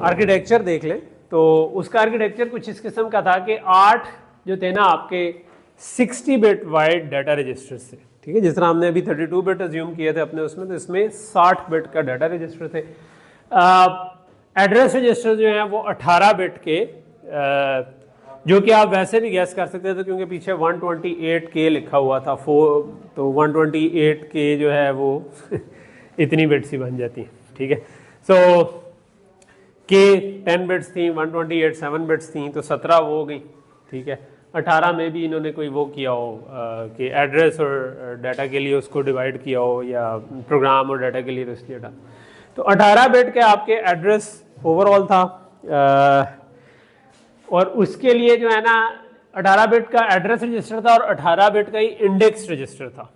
आर्किटेक्चर देख लें तो उसका आर्किटेक्चर कुछ इस किस्म का था कि 8 जो थे ना आपके 60 बिट वाइड डाटा रजिस्टर्स थे। ठीक है, जिस तरह हमने अभी 32 बिट अज्यूम किए थे अपने उसमें, तो इसमें 60 बिट का डाटा रजिस्टर थे। एड्रेस रजिस्टर जो हैं वो 18 बिट के, जो कि आप वैसे भी गैस कर सकते थे क्योंकि पीछे 128K लिखा हुआ था, तो 128K जो है वो इतनी बिट्स ही बन जाती हैं। ठीक है, सो K 10 बिट्स थी, 128 7 बिट्स थी, तो 17 वो हो गई। ठीक है, 18 में भी इन्होंने कोई वो किया हो कि एड्रेस और डाटा के लिए उसको डिवाइड किया हो, या प्रोग्राम और डाटा के लिए, तो इसलिए 18। तो 18 बिट के आपके एड्रेस ओवरऑल था, और उसके लिए जो है ना 18 बिट का एड्रेस रजिस्टर था और 18 बिट का ही इंडेक्स रजिस्टर था,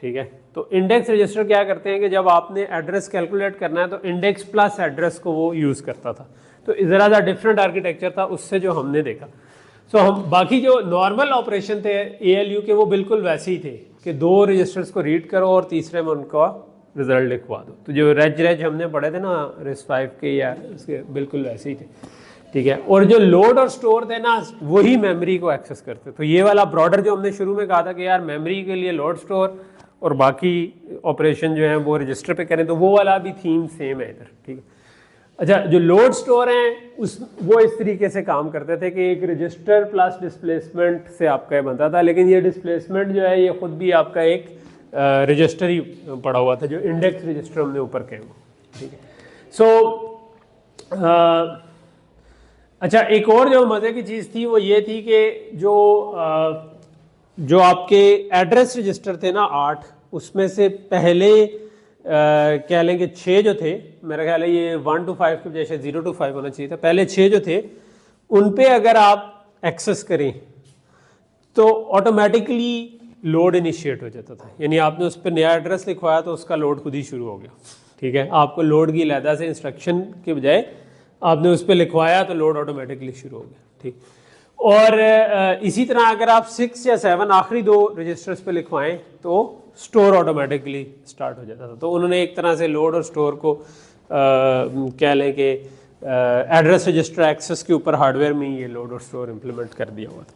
ठीक है। तो इंडेक्स रजिस्टर क्या करते हैं कि जब आपने एड्रेस कैलकुलेट करना है तो इंडेक्स प्लस एड्रेस को वो यूज़ करता था। तो ज़रा सा डिफरेंट आर्किटेक्चर था उससे जो हमने देखा। सो हम बाकी जो नॉर्मल ऑपरेशन थे ALU के वो बिल्कुल वैसे ही थे कि 2 रजिस्टर्स को रीड करो और तीसरे में उनका रिजल्ट लिखवा दो। तो जो रेज हमने पढ़े थे ना RISC-V के, या उसके बिल्कुल वैसे ही थे, ठीक है। और जो लोड और स्टोर थे ना वही मेमोरी को एक्सेस करते। तो ये वाला ब्रॉडर जो हमने शुरू में कहा था कि यार मेमोरी के लिए लोड स्टोर और बाकी ऑपरेशन जो है वो रजिस्टर पे करें, तो वो वाला भी थीम सेम है इधर, ठीक है। अच्छा, जो लोड स्टोर हैं वो इस तरीके से काम करते थे कि एक रजिस्टर प्लस डिस्प्लेसमेंट से आपका ये बनता था, लेकिन ये डिस्प्लेसमेंट जो है ये खुद भी आपका एक रजिस्टर ही पड़ा हुआ था, जो इंडेक्स रजिस्टर हमने ऊपर कहे, ठीक है। सो अच्छा, एक और जो मज़े की चीज़ थी वो ये थी कि जो आपके एड्रेस रजिस्टर थे ना 8, उसमें से पहले कह लें कि 6 जो थे, मेरा ख्याल है ये 1 to 5 के जैसे 0 to 5 होना चाहिए था, पहले 6 जो थे उन पे अगर आप एक्सेस करें तो ऑटोमेटिकली लोड इनिशिएट हो जाता था। यानी आपने उस पर नया एड्रेस लिखवाया तो उसका लोड खुद ही शुरू हो गया, ठीक है। आपको लोड की अलहदा से इंस्ट्रक्शन के बजाय आपने उस पर लिखवाया तो लोड ऑटोमेटिकली शुरू हो गया, ठीक। और इसी तरह अगर आप 6 या 7 आखिरी 2 रजिस्टर्स पे लिखवाएं तो स्टोर ऑटोमेटिकली स्टार्ट हो जाता था। तो उन्होंने एक तरह से लोड और स्टोर को कह लें कि एड्रेस रजिस्टर एक्सेस के ऊपर हार्डवेयर में ये लोड और स्टोर इंप्लीमेंट कर दिया हुआ था।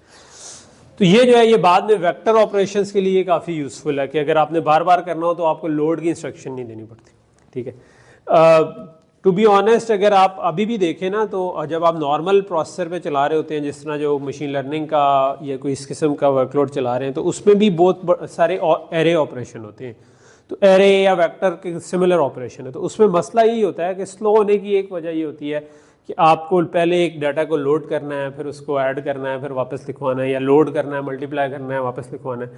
तो ये जो है ये बाद में वेक्टर ऑपरेशंस के लिए काफ़ी यूज़फुल है कि अगर आपने बार बार करना हो तो आपको लोड की इंस्ट्रक्शन नहीं देनी पड़ती, ठीक है। टू बी ऑनेस्ट, अगर आप अभी भी देखें ना तो जब आप नॉर्मल प्रोसेसर पे चला रहे होते हैं, जिस तरह जो मशीन लर्निंग का या कोई इस किस्म का वर्कलोड चला रहे हैं, तो उसमें भी बहुत सारे एरे ऑपरेशन होते हैं। तो एरे या वेक्टर के सिमिलर ऑपरेशन है। तो उसमें मसला यही होता है कि स्लो होने की एक वजह ये होती है कि आपको पहले एक डाटा को लोड करना है, फिर उसको ऐड करना है, फिर वापस लिखवाना है, या लोड करना है, मल्टीप्लाई करना है, वापस लिखवाना है।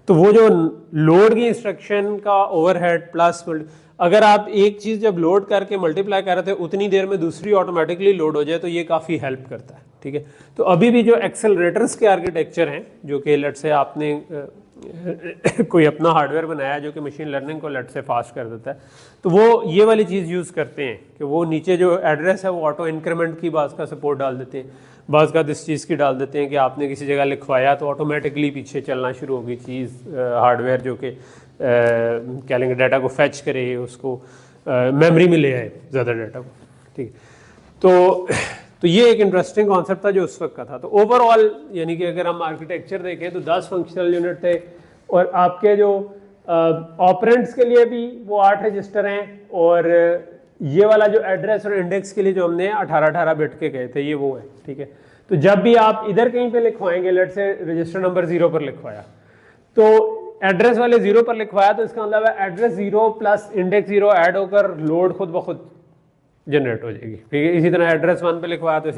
तो वो जो लोड की इंस्ट्रक्शन का ओवरहेड प्लस अगर आप एक चीज़ जब लोड करके मल्टीप्लाई कर रहे थे उतनी देर में दूसरी ऑटोमेटिकली लोड हो जाए तो ये काफ़ी हेल्प करता है, ठीक है। तो अभी भी जो एक्सेलरेटर्स के आर्किटेक्चर हैं, जो कि लेट से आपने कोई अपना हार्डवेयर बनाया जो कि मशीन लर्निंग को लेट से फास्ट कर देता है, तो वो ये वाली चीज़ यूज़ करते हैं कि वो नीचे जो एड्रेस है वो ऑटो इंक्रीमेंट की बात का सपोर्ट डाल देते हैं, बाज़ का इस चीज़ की डाल देते हैं कि आपने किसी जगह लिखवाया तो ऑटोमेटिकली पीछे चलना शुरू होगी चीज़, हार्डवेयर जो कि क्या लेंगे डाटा को फैच करे, उसको मेमोरी में ले आए ज़्यादा डाटा को, ठीक है। तो ये एक इंटरेस्टिंग कॉन्सेप्ट था जो उस वक्त का था। तो ओवरऑल यानी कि अगर हम आर्किटेक्चर देखें तो 10 फंक्शनल यूनिट थे, और आपके जो ऑपरेंट्स के लिए भी वो 8 रजिस्टर हैं, और ये वाला जो एड्रेस और इंडेक्स के लिए जो हमने 18 बिट के गए थे ये वो है, ठीक है। तो जब भी आप इधर कहीं पे लिखवाएंगे, लेट से रजिस्टर नंबर 0 पर लिखवाया तो एड्रेस वाले 0 पर लिखवाया तो इसका मतलब है एड्रेस 0 प्लस इंडेक्स 0 ऐड होकर लोड खुद ब खुद जनरेट हो जाएगी, ठीक है। इसी तरह एड्रेस 1 पे लिखवाया तो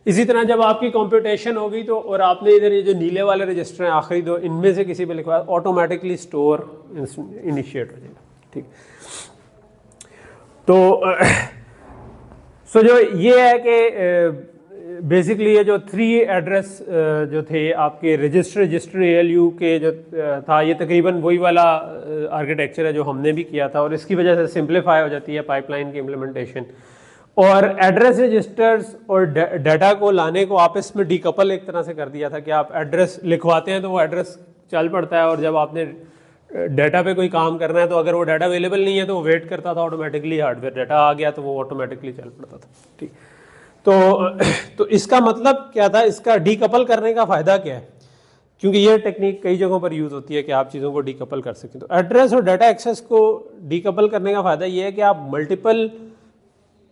इसी तरह जब आपकी कंप्यूटेशन होगी तो और आपने इधर ये जो नीले वाले रजिस्टर हैं आखिरी 2 इनमें से किसी पे लिखवाया ऑटोमेटिकली स्टोर इनिशिएट हो जाएगा, ठीक। तो सो जो ये है कि बेसिकली ये जो 3 एड्रेस जो थे आपके रजिस्टर ALU के जो था, ये तकरीबन वही वाला आर्किटेक्चर है जो हमने भी किया था, और इसकी वजह से सिंप्लीफाई हो जाती है पाइपलाइन की इम्प्लीमेंटेशन। और एड्रेस रजिस्टर्स और डाटा को लाने को आपस में डीकपल एक तरह से कर दिया था कि आप एड्रेस लिखवाते हैं तो वो एड्रेस चल पड़ता है, और जब आपने डाटा पे कोई काम करना है तो अगर वो डाटा अवेलेबल नहीं है तो वो वेट करता था ऑटोमेटिकली, हार्डवेयर डाटा आ गया तो वो ऑटोमेटिकली चल पड़ता था, ठीक। तो इसका मतलब क्या था, इसका डीकपल करने का फ़ायदा क्या है, क्योंकि ये टेक्निक कई जगहों पर यूज़ होती है कि आप चीज़ों को डीकपल कर सकें। तो एड्रेस और डाटा एक्सेस को डीकपल करने का फ़ायदा ये है कि आप मल्टीपल,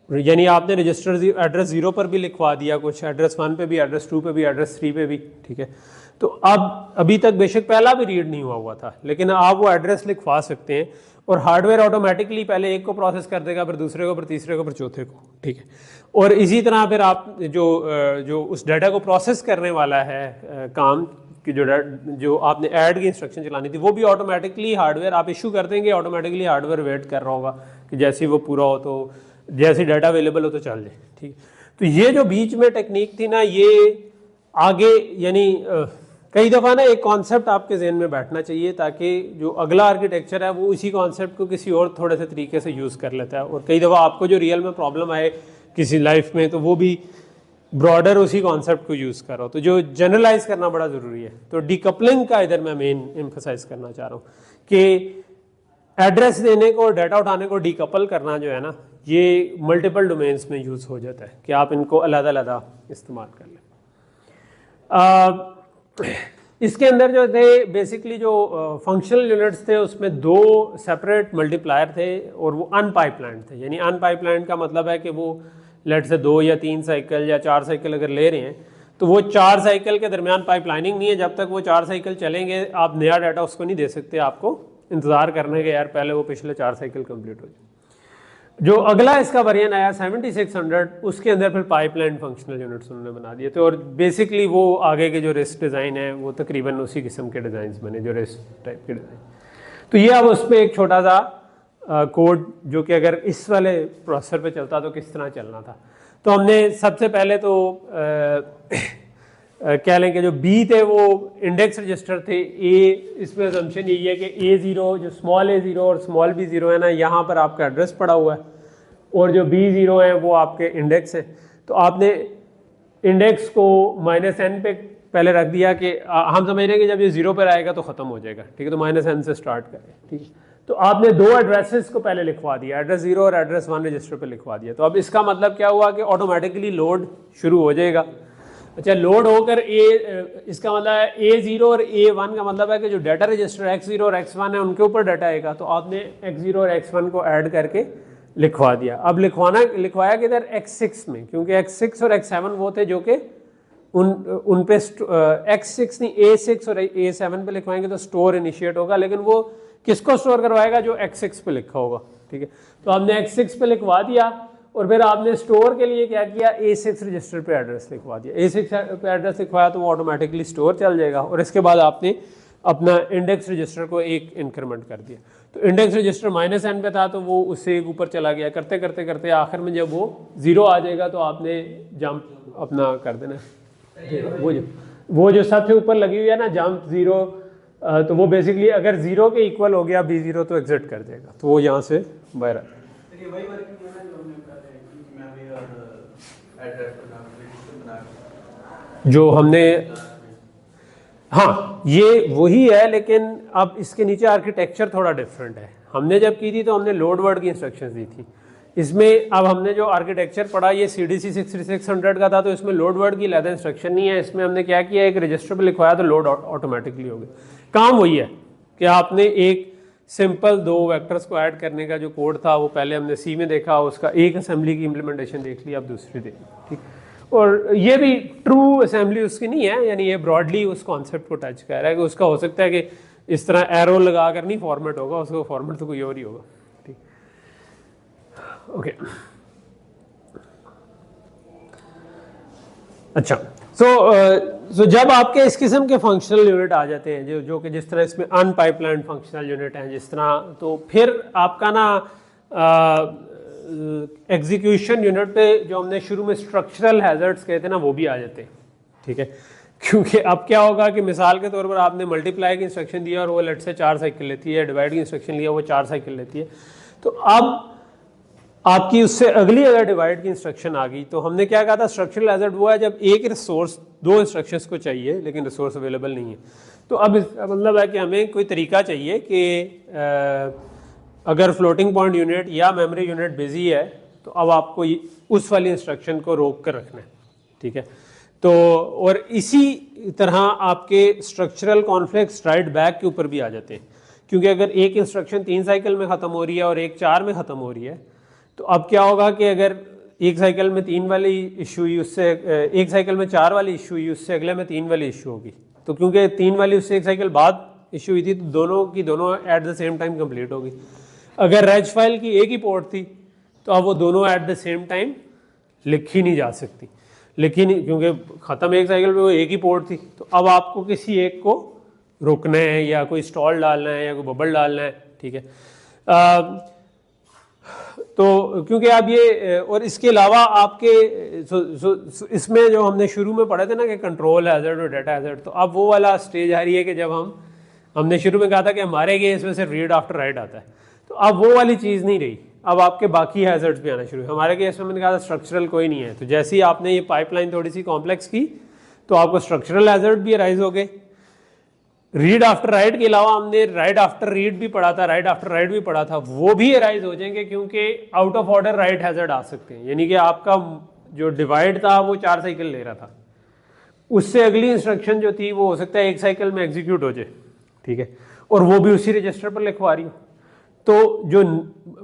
यानी आपने रजिस्टर एड्रेस 0 पर भी लिखवा दिया कुछ, एड्रेस 1 पे भी, एड्रेस 2 पे भी, एड्रेस 3 पे भी, ठीक है। तो अब अभी तक बेशक पहला भी रीड नहीं हुआ था, लेकिन आप वो एड्रेस लिखवा सकते हैं और हार्डवेयर ऑटोमेटिकली पहले एक को प्रोसेस कर देगा, फिर दूसरे को, फिर तीसरे को, फिर चौथे को, ठीक है। और इसी तरह फिर आप जो उस डाटा को प्रोसेस करने वाला है काम कि जो आपने ऐड की इंस्ट्रक्शन चलानी थी वो भी ऑटोमेटिकली हार्डवेयर आप इशू कर देंगे, ऑटोमेटिकली हार्डवेयर वेट कर रहा होगा कि जैसे ही वो पूरा हो तो जैसे डाटा अवेलेबल हो तो चल जाए, ठीक है। तो ये जो बीच में टेक्निक थी ना, ये आगे यानी कई दफ़ा ना एक कॉन्सेप्ट आपके जहन में बैठना चाहिए ताकि जो अगला आर्किटेक्चर है वो इसी कॉन्सेप्ट को किसी और थोड़े से तरीके से यूज़ कर लेता है, और कई दफ़ा आपको जो रियल में प्रॉब्लम आए किसी लाइफ में तो वो भी ब्रॉडर उसी कॉन्सेप्ट को यूज़ कर रहा हो। तो जो जनरलाइज करना बड़ा ज़रूरी है। तो डीकपलिंग का इधर मैं मेन एम्फसाइज करना चाह रहा हूँ कि एड्रेस देने को, डाटा उठाने को डीकपल करना जो है ना, ये मल्टीपल डोमेन्स में यूज़ हो जाता है कि आप इनको अलग-अलग इस्तेमाल कर लें। इसके अंदर जो थे बेसिकली जो फंक्शनल यूनिट्स थे उसमें दो सेपरेट मल्टीप्लायर थे और वो अनपाइपलाइंड थे। यानी अनपाइपलाइंड का मतलब है कि वो लेट से 2 या 3 साइकिल या 4 साइकिल अगर ले रहे हैं तो वो 4 साइकिल के दरमियान पाइपलाइनिंग नहीं है। जब तक वो 4 साइकिल चलेंगे आप नया डाटा उसको नहीं दे सकते, आपको इंतज़ार करने के यार पहले वो पिछले 4 साइकिल कंप्लीट हो जाए। जो अगला इसका वेरिएंट आया 7600, उसके अंदर फिर पाइपलाइन फंक्शनल यूनिट्स उन्होंने बना दिए थे और बेसिकली वो आगे के जो रिस्क डिज़ाइन है वो तकरीबन उसी किस्म के डिज़ाइंस बने जो रिस्क टाइप के डिज़ाइन। तो ये अब उस पर एक छोटा सा कोड जो कि अगर इस वाले प्रोसेसर पे चलता तो किस तरह चलना था। तो हमने सबसे पहले तो कह लें कि जो बी थे वो इंडेक्स रजिस्टर थे। ए इसमें असम्पशन यही है कि A0 जो स्मॉल a0 और स्मॉल b0 है ना, यहाँ पर आपका एड्रेस पड़ा हुआ है और जो b0 है वो आपके इंडेक्स है। तो आपने इंडेक्स को -n पे पहले रख दिया कि हम समझ रहे हैं कि जब ये 0 पर आएगा तो ख़त्म हो जाएगा, ठीक है। तो -n से स्टार्ट करें, ठीक है। तो आपने दो एड्रेसेस को पहले लिखवा दिया, एड्रेस 0 और एड्रेस 1 रजिस्टर पे लिखवा दिया। तो अब इसका मतलब क्या हुआ कि ऑटोमेटिकली लोड शुरू हो जाएगा। अच्छा, लोड होकर इसका मतलब है A0 और A1 का मतलब है कि जो डाटा रजिस्टर X0 और X1 है उनके ऊपर डाटा आएगा। तो आपने X0 और X1 को ऐड करके लिखवा दिया। अब लिखवाया किधर, X6 में, क्योंकि X6 और X7 वो थे जो कि उन पे X6 नहीं A6 और A7 पे लिखवाएंगे तो स्टोर इनिशिएट होगा, लेकिन वो किसको स्टोर करवाएगा, जो X6 पे लिखा होगा, ठीक है। तो हमने X6 पे लिखवा दिया और फिर आपने स्टोर के लिए क्या किया, A6 रजिस्टर पे एड्रेस लिखवा दिया। A6 पे एड्रेस लिखवाया तो वो ऑटोमेटिकली स्टोर चल जाएगा और इसके बाद आपने अपना इंडेक्स रजिस्टर को एक इंक्रीमेंट कर दिया। तो इंडेक्स रजिस्टर -n पे था तो वो उससे एक ऊपर चला गया, करते करते करते आखिर में जब वो 0 आ जाएगा तो आपने जंप अपना कर देना। वो जो सबसे ऊपर लगी हुई है ना जंप 0, तो वो बेसिकली अगर 0 के इक्वल हो गया b0 तो एग्जिट कर जाएगा, तो वो यहाँ से बाहर आ जाएगा। जो हमने, हाँ ये वही है, लेकिन अब इसके नीचे आर्किटेक्चर थोड़ा डिफरेंट है। हमने जब की थी तो हमने लोड वर्ड की इंस्ट्रक्शंस दी थी। इसमें अब हमने जो आर्किटेक्चर पढ़ा ये CDC 6600 का था, तो इसमें लोड वर्ड की ज़्यादा इंस्ट्रक्शन नहीं है। इसमें हमने क्या किया, एक रजिस्टर पे लिखवाया तो लोड ऑटोमेटिकली हो गया। काम वही है कि आपने एक सिंपल 2 वेक्टर्स को ऐड करने का जो कोड था वो पहले हमने C में देखा, उसका एक असेंबली की इम्प्लीमेंटेशन देख ली, अब दूसरी देखी, ठीक। और ये भी ट्रू असेंबली उसकी नहीं है, यानी ये ब्रॉडली उस कॉन्सेप्ट को टच कर रहा है कि उसका हो सकता है कि इस तरह एरो लगा कर नहीं फॉर्मेट होगा, उसका फॉर्मेट तो कोई और ही होगा, ठीक। ओके, अच्छा, सो जब आपके इस किस्म के फंक्शनल यूनिट आ जाते हैं जो कि जिस तरह इसमें अनपाइपलाइन फंक्शनल यूनिट हैं जिस तरह, तो फिर आपका ना एग्जीक्यूशन यूनिट पे जो हमने शुरू में स्ट्रक्चरल हैजर्ड्स कहते हैं ना वो भी आ जाते हैं, ठीक है। क्योंकि अब क्या होगा कि मिसाल के तौर पर आपने मल्टीप्लाई की इंस्ट्रक्शन दिया और वो लेट से 4 साइकिल लेती है, डिवाइड की इंस्ट्रक्शन लिया वो 4 साइकिल लेती है। तो अब आपकी उससे अगली अगर डिवाइड की इंस्ट्रक्शन आ गई तो हमने क्या कहा था, स्ट्रक्चरल हैजर्ड वो है जब एक रिसोर्स 2 इंस्ट्रक्शंस को चाहिए लेकिन रिसोर्स अवेलेबल नहीं है। तो अब इसका मतलब है कि हमें कोई तरीका चाहिए कि अगर फ्लोटिंग पॉइंट यूनिट या मेमोरी यूनिट बिजी है तो अब आपको उस वाली इंस्ट्रक्शन को रोक कर रखना है, ठीक है। तो और इसी तरह आपके स्ट्रक्चरल कॉन्फ्लिक्ट्स राइट बैक के ऊपर भी आ जाते हैं, क्योंकि अगर एक इंस्ट्रक्शन 3 साइकिल में ख़त्म हो रही है और एक 4 में ख़त्म हो रही है तो अब क्या होगा कि अगर एक साइकिल में 3 वाली इशू हुई, उससे एक साइकिल में 4 वाली इशू हुई, उससे अगले में 3 वाली इशू होगी। तो क्योंकि 3 वाली उससे एक साइकिल बाद इशू हुई थी तो दोनों की दोनों at the same time complete होगी। अगर रेज फाइल की एक ही पोर्ट थी तो अब वो दोनों एट द सेम टाइम लिखी नहीं जा सकती, लेकिन क्योंकि ख़त्म एक साइकिल पे वो एक ही पोर्ट थी, तो अब आपको किसी एक को रोकना है या कोई स्टॉल डालना है या कोई बबल डालना है, ठीक है। तो क्योंकि आप ये, और इसके अलावा आपके इसमें जो हमने शुरू में पढ़े थे ना कि कंट्रोल हैजर्ड और डाटा हैजर्ड, तो अब वो वाला स्टेज आ रही है कि जब हमने शुरू में कहा था कि हमारे केस में सिर्फ रीड आफ्टर राइट आता है, तो अब वो वाली चीज़ नहीं रही, अब आपके बाकी हैजर्ड्स भी आना शुरू है। हमारे केस में मैंने कहा था स्ट्रक्चरल कोई नहीं है, तो जैसे ही आपने ये पाइपलाइन थोड़ी सी कॉम्प्लेक्स की तो आपको स्ट्रक्चरल हैजर्ड भी अराइज हो गए। रीड आफ्टर राइट के अलावा हमने राइट आफ्टर रीड भी पढ़ा था, राइट आफ्टर राइट भी पढ़ा था, वो भी अराइज हो जाएंगे क्योंकि out of order write hazard आ सकते हैं। यानी कि आपका जो डिवाइड था वो 4 साइकिल ले रहा था, उससे अगली इंस्ट्रक्शन जो थी वो हो सकता है 1 साइकिल में एग्जीक्यूट हो जाए, ठीक है, और वो भी उसी रजिस्टर पर लिखवा रही हो। तो जो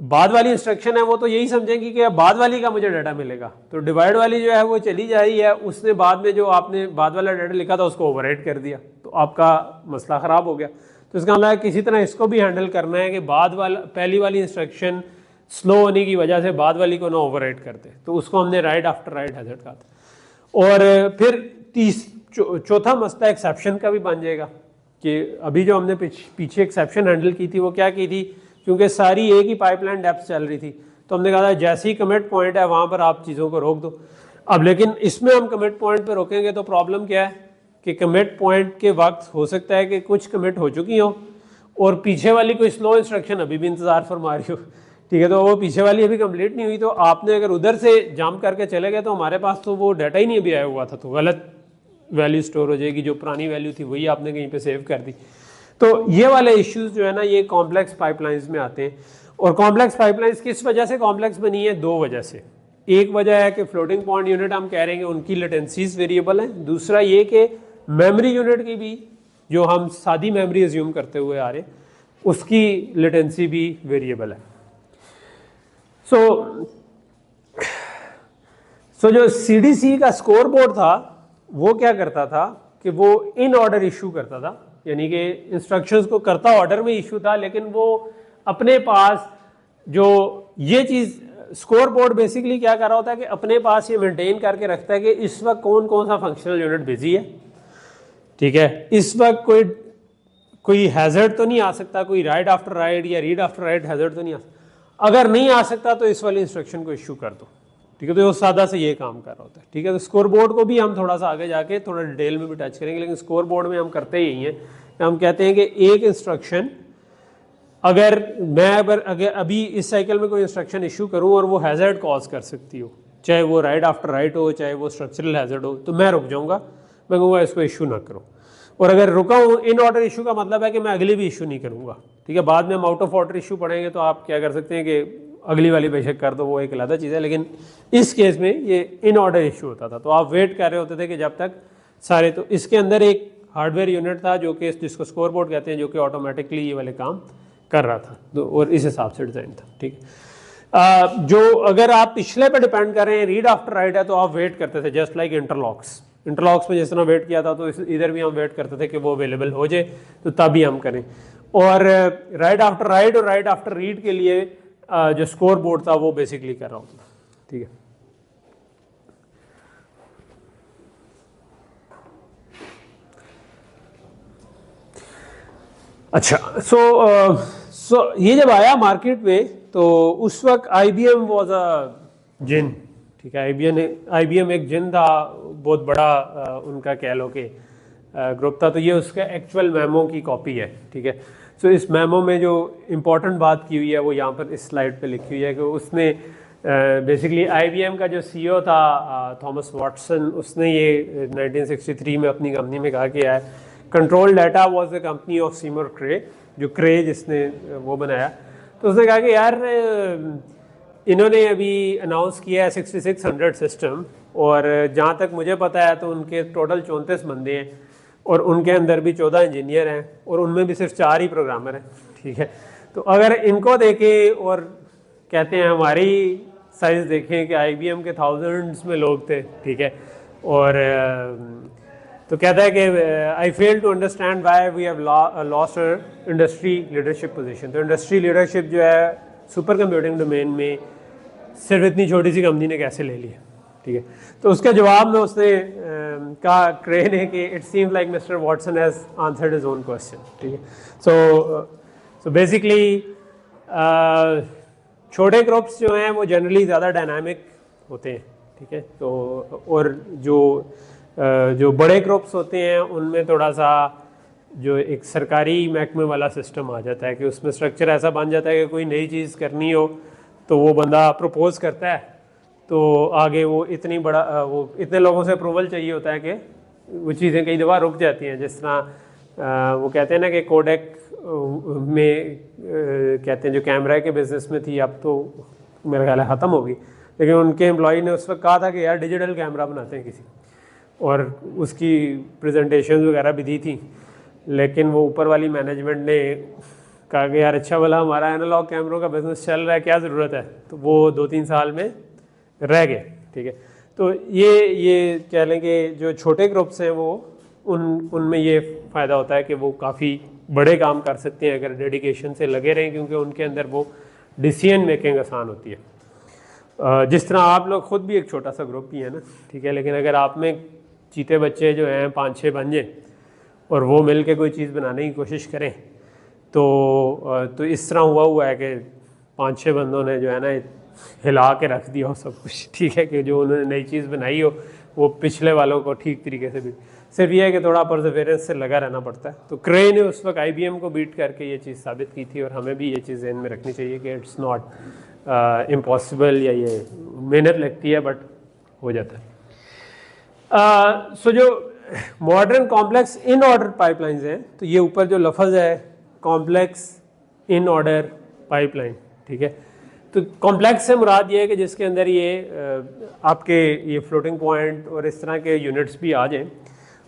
बाद वाली इंस्ट्रक्शन है वो तो यही समझेंगी कि अब बाद वाली का मुझे डाटा मिलेगा, तो डिवाइड वाली जो है वो चली जा रही है, उसने बाद में जो आपने बाद वाला डाटा लिखा था उसको ओवरराइट कर दिया, तो आपका मसला ख़राब हो गया। तो इसका मतलब है किसी तरह इसको भी हैंडल करना है कि बाद वाला पहली वाली इंस्ट्रक्शन स्लो होने की वजह से बाद वाली को ना ओवरराइट करते, तो उसको हमने राइट आफ्टर राइट हैजर्ड कहा था। और फिर चौथा मसला एक्सेप्शन का भी बन जाएगा कि अभी जो हमने पीछे एक्सेप्शन हैंडल की थी वो क्या की थी, क्योंकि सारी एक ही पाइपलाइन डेप्थ चल रही थी, तो हमने कहा था जैसे ही कमिट पॉइंट है वहाँ पर आप चीज़ों को रोक दो। अब लेकिन इसमें हम कमिट पॉइंट पर रोकेंगे तो प्रॉब्लम क्या है कि कमिट पॉइंट के वक्त हो सकता है कि कुछ कमिट हो चुकी हो और पीछे वाली कोई स्लो इंस्ट्रक्शन अभी भी इंतज़ार फरमा रही हो, ठीक है, तो वो पीछे वाली अभी कंप्लीट नहीं हुई, तो आपने अगर उधर से जंप करके चले गए तो हमारे पास तो वो डाटा ही नहीं अभी आया हुआ था, तो गलत वैल्यू स्टोर हो जाएगी, जो पुरानी वैल्यू थी वही आपने कहीं पे सेव कर दी। तो ये वाले इश्यूज जो है ना ये कॉम्प्लेक्स पाइपलाइंस में आते हैं। और कॉम्प्लेक्स पाइपलाइंस किस वजह से कॉम्प्लेक्स बनी है? 2 वजह से। एक वजह है कि फ्लोटिंग पॉइंट यूनिट हम कह रहे हैं उनकी लेटेंसीज वेरिएबल हैं, दूसरा ये कि मेमोरी यूनिट की भी जो हम सादी मेमोरी एज्यूम करते हुए आ रहे उसकी लेटेंसी भी वेरिएबल है। सो जो CDC का स्कोर बोर्ड था वो क्या करता था कि वो इन ऑर्डर इशू करता था, यानी कि इंस्ट्रक्शंस को करता ऑर्डर में इशू था, लेकिन वो अपने पास जो ये चीज़ स्कोर बोर्ड बेसिकली क्या कर रहा होता है कि अपने पास ये मेंटेन करके रखता है कि इस वक्त कौन कौन सा फंक्शनल यूनिट बिजी है, ठीक है, इस वक्त कोई हैजर्ड तो नहीं आ सकता, कोई राइट आफ्टर राइट या रीड आफ्टर राइट हैजर्ड तो नहीं आ सकता। अगर नहीं आ सकता तो इस वाली इंस्ट्रक्शन को इशू कर दो, ठीक है, तो वो सादा से ये काम कर रहा होता है, ठीक है। तो स्कोर बोर्ड को भी हम थोड़ा सा आगे जाके थोड़ा डिटेल में भी टच करेंगे, लेकिन स्कोर बोर्ड में हम करते यही हैं, हम कहते हैं कि एक इंस्ट्रक्शन अगर अभी इस साइकिल में कोई इंस्ट्रक्शन इशू करूं और वो हैजर्ड कॉज कर सकती हो, चाहे वो राइट आफ्टर राइट हो, चाहे वो स्ट्रक्चरल हैजर्ड हो, तो मैं रुक जाऊंगा, मैं कहूँगा इसको इशू ना करो। और अगर रुका हूँ इन ऑर्डर इशू का मतलब है कि मैं अगली भी इशू नहीं करूँगा, ठीक है। बाद में हम आउट ऑफ ऑर्डर इशू पढ़ेंगे तो आप क्या कर सकते हैं कि अगली वाली बेशक कर दो, वो एक अलग चीज़ है, लेकिन इस केस में ये इन ऑर्डर इशू होता था, तो आप वेट कर रहे होते थे कि जब तक सारे, तो इसके अंदर एक हार्डवेयर यूनिट था जो कि जिसको स्कोर बोर्ड कहते हैं, जो कि ऑटोमेटिकली ये वाले काम कर रहा था, तो और इस हिसाब से डिज़ाइन था, ठीक है। जो अगर आप पिछले पे डिपेंड कर रहे हैं, रीड आफ्टर राइट है, तो आप वेट करते थे जस्ट लाइक इंटरलॉक्स में जिस तरह वेट किया था, तो इधर भी हम वेट करते थे कि वो अवेलेबल हो जाए तो तभी हम करें। और राइट आफ्टर राइट और राइट आफ्टर रीड के लिए जो स्कोर बोर्ड था वो बेसिकली कर रहा होता था, ठीक है। अच्छा, सो ये जब आया मार्केट में तो उस वक्त IBM वाज अ जिन, ठीक है। IBM एक जिन था, बहुत बड़ा उनका कह लो कि ग्रुप था, तो ये उसका एक्चुअल मेमो की कॉपी है, ठीक है। सो इस मेमो में जो इम्पोर्टेंट बात की हुई है वो यहाँ पर इस स्लाइड पे लिखी हुई है कि उसने बेसिकली IBM का जो CEO था थॉमस वॉटसन, उसने ये 1963 में अपनी कंपनी में कहा कि यार control data was the company of Seymour Cray, जो क्रे जिसने वो बनाया, तो उसने कहा कि यार इन्होंने अभी अनाउंस किया है 6600 सिस्टम, और जहाँ तक मुझे पता है तो उनके टोटल 34 बंदे हैं और उनके अंदर भी 14 इंजीनियर हैं और उनमें भी सिर्फ 4 ही प्रोग्रामर हैं, ठीक है। तो अगर इनको देखें और कहते हैं हमारी साइज देखें कि IBM के थाउजेंड्स में लोग थे, ठीक है, और तो कहता है कि I fail to understand why we have lost our industry leadership position. तो इंडस्ट्री लीडरशिप जो है सुपर कंप्यूटिंग डोमेन में सिर्फ इतनी छोटी सी कंपनी ने कैसे ले ली है, ठीक है। तो उसके जवाब में उसने कहा क्रे ने कि it seems like mister Watson has answered his own question, ठीक है। सो बेसिकली छोटे ग्रुप्स जो हैं वो जनरली ज़्यादा डायनामिक होते हैं, ठीक है। तो और जो बड़े ग्रुप्स होते हैं उनमें थोड़ा सा जो एक सरकारी महकमे वाला सिस्टम आ जाता है कि उसमें स्ट्रक्चर ऐसा बन जाता है कि कोई नई चीज़ करनी हो तो वो बंदा प्रपोज करता है, तो आगे वो इतने लोगों से अप्रूवल चाहिए होता है कि वो चीज़ें कई दफ़ा रुक जाती हैं। जिस तरह वो कहते हैं ना कि कोडेक में कहते हैं जो कैमरा के बिज़नेस में थी, अब तो मेरा ख्याल है ख़त्म होगी, लेकिन उनके एम्प्लॉई ने उस वक्त कहा था कि यार डिजिटल कैमरा बनाते हैं किसी, और उसकी प्रेजेंटेशन वगैरह भी दी थी, लेकिन वो ऊपर वाली मैनेजमेंट ने कहा कि यार अच्छा भला हमारा एनालॉग कैमरों का बिज़नेस चल रहा है, क्या ज़रूरत है, तो वो 2-3 साल में रह गए, ठीक है। तो ये कह लें कि जो छोटे ग्रुप्स हैं वो उनमें ये फ़ायदा होता है कि वो काफ़ी बड़े काम कर सकते हैं अगर डेडिकेशन से लगे रहें, क्योंकि उनके अंदर वो डिसीजन मेकिंग आसान होती है। जिस तरह आप लोग खुद भी एक छोटा सा ग्रुप ही है ना, ठीक है, लेकिन अगर आप में चीते बच्चे जो हैं 5-6 बन जाएं और वो मिल के कोई चीज़ बनाने की कोशिश करें तो इस तरह हुआ है कि 5-6 बंदों ने जो है ना हिला के रख दिया हो सब कुछ, ठीक है, कि जो उन्होंने नई चीज़ बनाई हो वो पिछले वालों को ठीक तरीके से भी, सिर्फ ये है कि थोड़ा परसेवेरेंस से लगा रहना पड़ता है। तो क्रे ने उस वक्त IBM को बीट करके ये चीज़ साबित की थी, और हमें भी ये चीज़ ध्यान में रखनी चाहिए कि इट्स नॉट इम्पॉसिबल, या ये मेहनत लगती है बट हो जाता है। सो जो modern complex in order pipelines हैं, तो ये ऊपर जो लफ्ज़ है कॉम्प्लेक्स इन ऑर्डर पाइपलाइन, ठीक है। तो कॉम्प्लेक्स से मुराद ये है कि जिसके अंदर ये आपके ये फ्लोटिंग पॉइंट और इस तरह के यूनिट्स भी आ जाएं,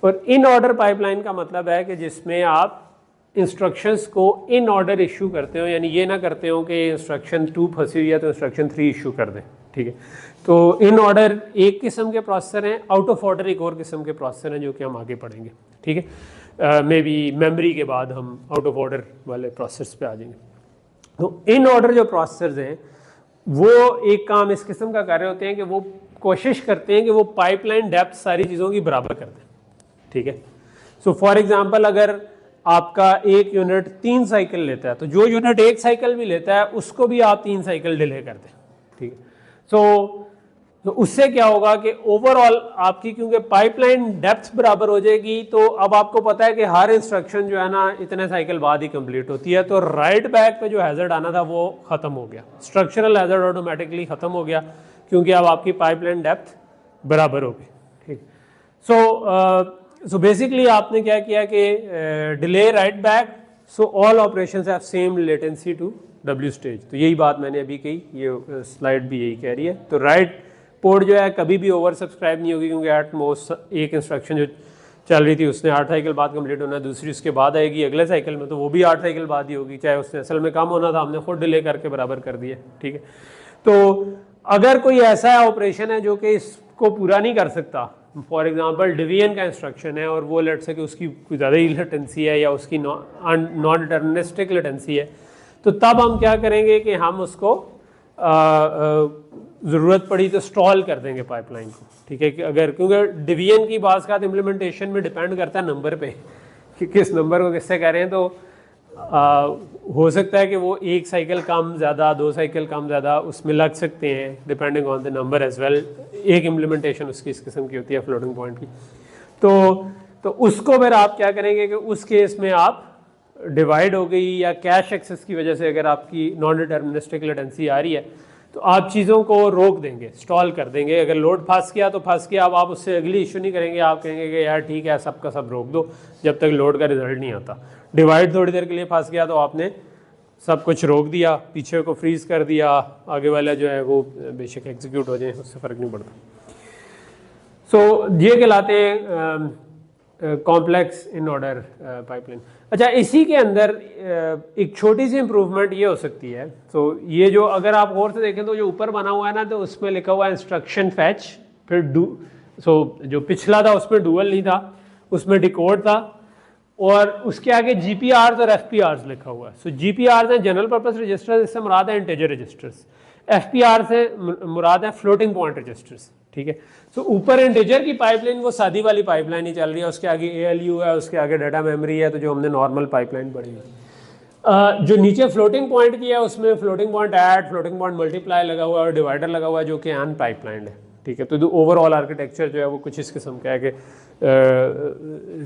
और इन ऑर्डर पाइपलाइन का मतलब है कि जिसमें आप इंस्ट्रक्शंस को इन ऑर्डर इशू करते हो, यानी ये ना करते हो कि इंस्ट्रक्शन 2 फंसी हुई है तो इंस्ट्रक्शन 3 इशू कर दें, ठीक है। तो इन ऑर्डर एक किस्म के प्रोसेसर हैं, आउट ऑफ ऑर्डर एक और किस्म के प्रोसेसर हैं जो कि हम आगे पढ़ेंगे, ठीक है। मे बी मेमोरी के बाद हम आउट ऑफ ऑर्डर वाले प्रोसेसर्स पे आ जाएंगे। तो इन ऑर्डर जो प्रोसेसर्स हैं वो एक काम इस किस्म का कर रहे होते हैं कि वो कोशिश करते हैं कि वो पाइपलाइन डेप्थ सारी चीज़ों की बराबर कर दें, ठीक है। सो फॉर एग्जांपल अगर आपका एक यूनिट 3 साइकिल लेता है तो जो यूनिट 1 साइकिल भी लेता है उसको भी आप 3 साइकिल डिले कर दें, ठीक है। तो उससे क्या होगा कि ओवरऑल आपकी क्योंकि पाइपलाइन डेप्थ बराबर हो जाएगी, तो अब आपको पता है कि हर इंस्ट्रक्शन जो है ना इतने साइकिल बाद ही कंप्लीट होती है, तो राइट बैक पे जो हैजर्ड आना था वो ख़त्म हो गया, स्ट्रक्चरल हैजर्ड ऑटोमेटिकली ख़त्म हो गया क्योंकि अब आपकी पाइपलाइन डेप्थ बराबर हो गई, ठीक। सो बेसिकली आपने क्या किया कि delay write back, so all operations have same latency to W stage. तो यही बात मैंने अभी कही, ये स्लाइड भी यही कह रही है। तो राइट पोर्ट जो है कभी भी ओवर सब्सक्राइब नहीं होगी, क्योंकि एट मोस्ट एक इंस्ट्रक्शन जो चल रही थी उसने 8 साइकिल बाद कंप्लीट होना है, दूसरी उसके बाद आएगी अगले साइकिल में, तो वो भी 8 साइकिल बाद ही होगी, चाहे उसने असल में कम होना था, हमने खुद डिले करके बराबर कर दिया, ठीक है। तो अगर कोई ऐसा ऑपरेशन है जो कि इसको पूरा नहीं कर सकता, फॉर एग्जांपल डिवीजन का इंस्ट्रक्शन है और वो लेट से कि उसकी कोई ज़्यादा ही लेटेंसी है या उसकी नॉन डिटर्मिनिस्टिक लेटेंसी है, तो तब हम क्या करेंगे कि हम उसको ज़रूरत पड़ी तो स्टॉल कर देंगे पाइपलाइन को, ठीक है। कि अगर क्योंकि डिवीजन की बात का इम्प्लीमेंटेशन में डिपेंड करता है नंबर पे कि किस नंबर को किससे कह रहे हैं, तो हो सकता है कि वो 1 साइकिल कम ज़्यादा 2 साइकिल कम ज़्यादा उसमें लग सकते हैं depending on the number as well. एक इम्प्लीमेंटेशन उसकी इस किस्म की होती है फ्लोटिंग पॉइंट की। तो उसको फिर आप क्या करेंगे कि उस केस में आप डिवाइड हो गई या कैश एक्सेस की वजह से अगर आपकी नॉन डिटर्मिनिस्टिक लेटेंसी आ रही है तो आप चीज़ों को रोक देंगे, स्टॉल कर देंगे। अगर लोड फंस गया तो फंस गया, अब आप उससे अगली इशू नहीं करेंगे, आप कहेंगे कि यार ठीक है सब का सब रोक दो जब तक लोड का रिजल्ट नहीं आता। डिवाइड थोड़ी देर के लिए फंस गया तो आपने सब कुछ रोक दिया, पीछे को फ्रीज कर दिया, आगे वाला जो है वो बेशक एग्जीक्यूट हो जाए, उससे फ़र्क नहीं पड़ता। सो ये कहलाते हैं कॉम्प्लेक्स इन ऑर्डर पाइपलाइन। अच्छा, इसी के अंदर एक छोटी सी इंप्रूवमेंट ये हो सकती है। तो ये जो अगर आप गौर से देखें तो जो ऊपर बना हुआ है ना, तो उसमें लिखा हुआ है इंस्ट्रक्शन फैच, फिर जो पिछला था उसमें डुअल नहीं था, उसमें डिकोड था और उसके आगे GPRs और FPRs लिखा हुआ है। सो GPRs हैं जनरल पर्पस रजिस्टर्स, इससे मुराद है इंटीजर रजिस्टर्स। FPR से मुराद है फ्लोटिंग पॉइंट रजिस्टर्स, ठीक है। सो ऊपर इंटीजर की पाइपलाइन वो सादी वाली पाइपलाइन ही चल रही है, उसके आगे ALU है, उसके आगे डाटा मेमोरी है, तो जो हमने नॉर्मल पाइपलाइन पढ़ी है। जो नीचे फ्लोटिंग पॉइंट की है उसमें floating point add, floating point multiply लगा हुआ है और डिवाइडर लगा हुआ है जो कि अन पाइपलाइंड है, ठीक है। तो ओवरऑल आर्किटेक्चर जो है वो कुछ इस किस्म का है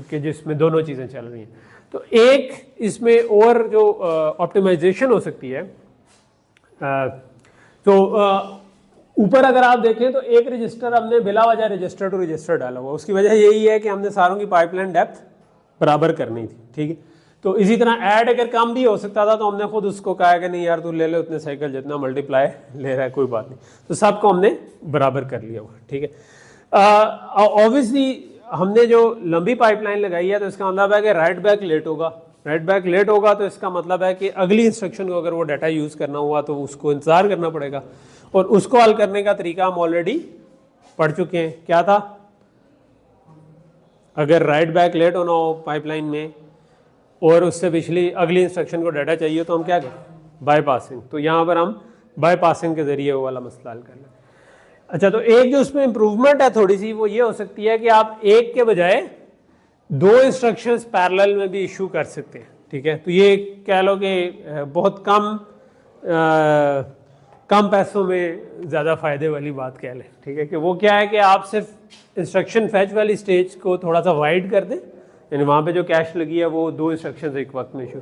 कि जिसमें दोनों चीज़ें चल रही हैं। तो एक इसमें और जो ऑप्टिमाइजेशन हो सकती है, तो ऊपर अगर आप देखें तो एक रजिस्टर हमने बिला वजह रजिस्टर टू रजिस्टर डाला हुआ, उसकी वजह यही है कि हमने सारों की पाइपलाइन डेप्थ बराबर करनी थी, ठीक है। तो इसी तरह ऐड अगर कम भी हो सकता था तो हमने खुद उसको कहा कि नहीं यार तू ले ले उतने साइकिल जितना मल्टीप्लाई ले रहा है, कोई बात नहीं, तो सबको हमने बराबर कर लिया हुआ, ठीक है। ऑब्वियसली हमने जो लंबी पाइपलाइन लगाई है तो इसका मतलब है कि राइट बैक लेट होगा। राइट बैक लेट होगा तो इसका मतलब है कि अगली इंस्ट्रक्शन को अगर वो डाटा यूज़ करना हुआ तो उसको इंतज़ार करना पड़ेगा, और उसको हल करने का तरीका हम ऑलरेडी पढ़ चुके हैं। क्या था? अगर राइट बैक लेट होना हो पाइपलाइन में और उससे पिछली अगली इंस्ट्रक्शन को डाटा चाहिए तो हम क्या करें? बाईपासिंग। तो यहाँ पर हम बाईपासिंग के ज़रिए वो वाला मसला हल कर लें। अच्छा, तो एक जो उसमें इम्प्रूवमेंट है थोड़ी सी, वो ये हो सकती है कि आप एक के बजाय दो इंस्ट्रक्शंस पैरेलल में भी इशू कर सकते हैं, ठीक है। तो ये कह लो कि बहुत कम पैसों में ज़्यादा फ़ायदे वाली बात कह लें, ठीक है। कि वो क्या है कि आप सिर्फ इंस्ट्रक्शन फैच वाली स्टेज को थोड़ा सा वाइड कर दें, यानी वहाँ पे जो कैश लगी है वो दो इंस्ट्रक्शंस एक वक्त में इशू।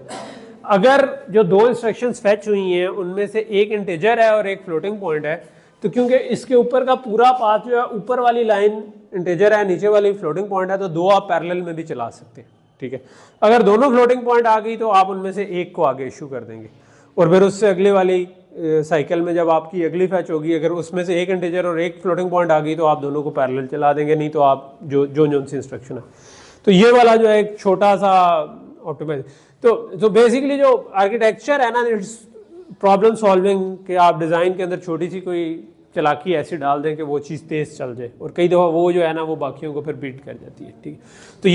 अगर जो दो इंस्ट्रक्शंस फैच हुई हैं उनमें से एक इंटीजर है और एक फ्लोटिंग पॉइंट है, तो क्योंकि इसके ऊपर का पूरा पाथ जो है, ऊपर वाली लाइन इंटीजर है, नीचे वाली फ्लोटिंग पॉइंट है, तो दो आप पैरेलल में भी चला सकते हैं, ठीक है। अगर दोनों फ्लोटिंग पॉइंट आ गई तो आप उनमें से एक को आगे इशू कर देंगे, और फिर उससे अगले वाली साइकिल में जब आपकी अगली फैच होगी, अगर उसमें से एक इंटीजर और एक फ्लोटिंग पॉइंट आ गई तो आप दोनों को पैरेलल चला देंगे, नहीं तो आप जो सी इंस्ट्रक्शन है। तो ये वाला जो है एक छोटा सा ऑप्टिमाइज। तो बेसिकली जो आर्किटेक्चर है ना, इट्स प्रॉब्लम सॉल्विंग, कि आप डिज़ाइन के अंदर छोटी सी कोई चालाकी ऐसी डाल दें कि वो चीज़ तेज़ चल जाए, और कई दफ़ा वो जो है ना वो बाकियों को फिर बीट कर जाती है, ठीक है। तो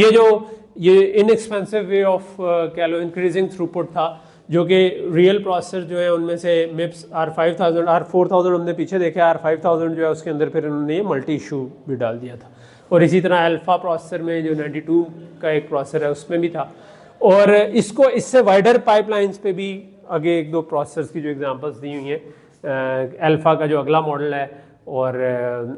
ये इनएक्सपेंसिव वे ऑफ कह लो इंक्रीजिंग थ्रूपुट था, जो कि रियल प्रोसेसर जो है उनमें से MIPS R5000 R4000 हमने पीछे देखा, R5000 जो है उसके अंदर फिर उन्होंने ये मल्टी इशू भी डाल दिया था। और इसी तरह अल्फ़ा प्रोसेसर में जो 92 का एक प्रोसेसर है उसमें भी था, और इसको इससे वाइडर पाइपलाइंस पे भी आगे एक दो प्रोसेसर्स की जो एग्जांपल्स दी हुई हैं, अल्फ़ा का जो अगला मॉडल है और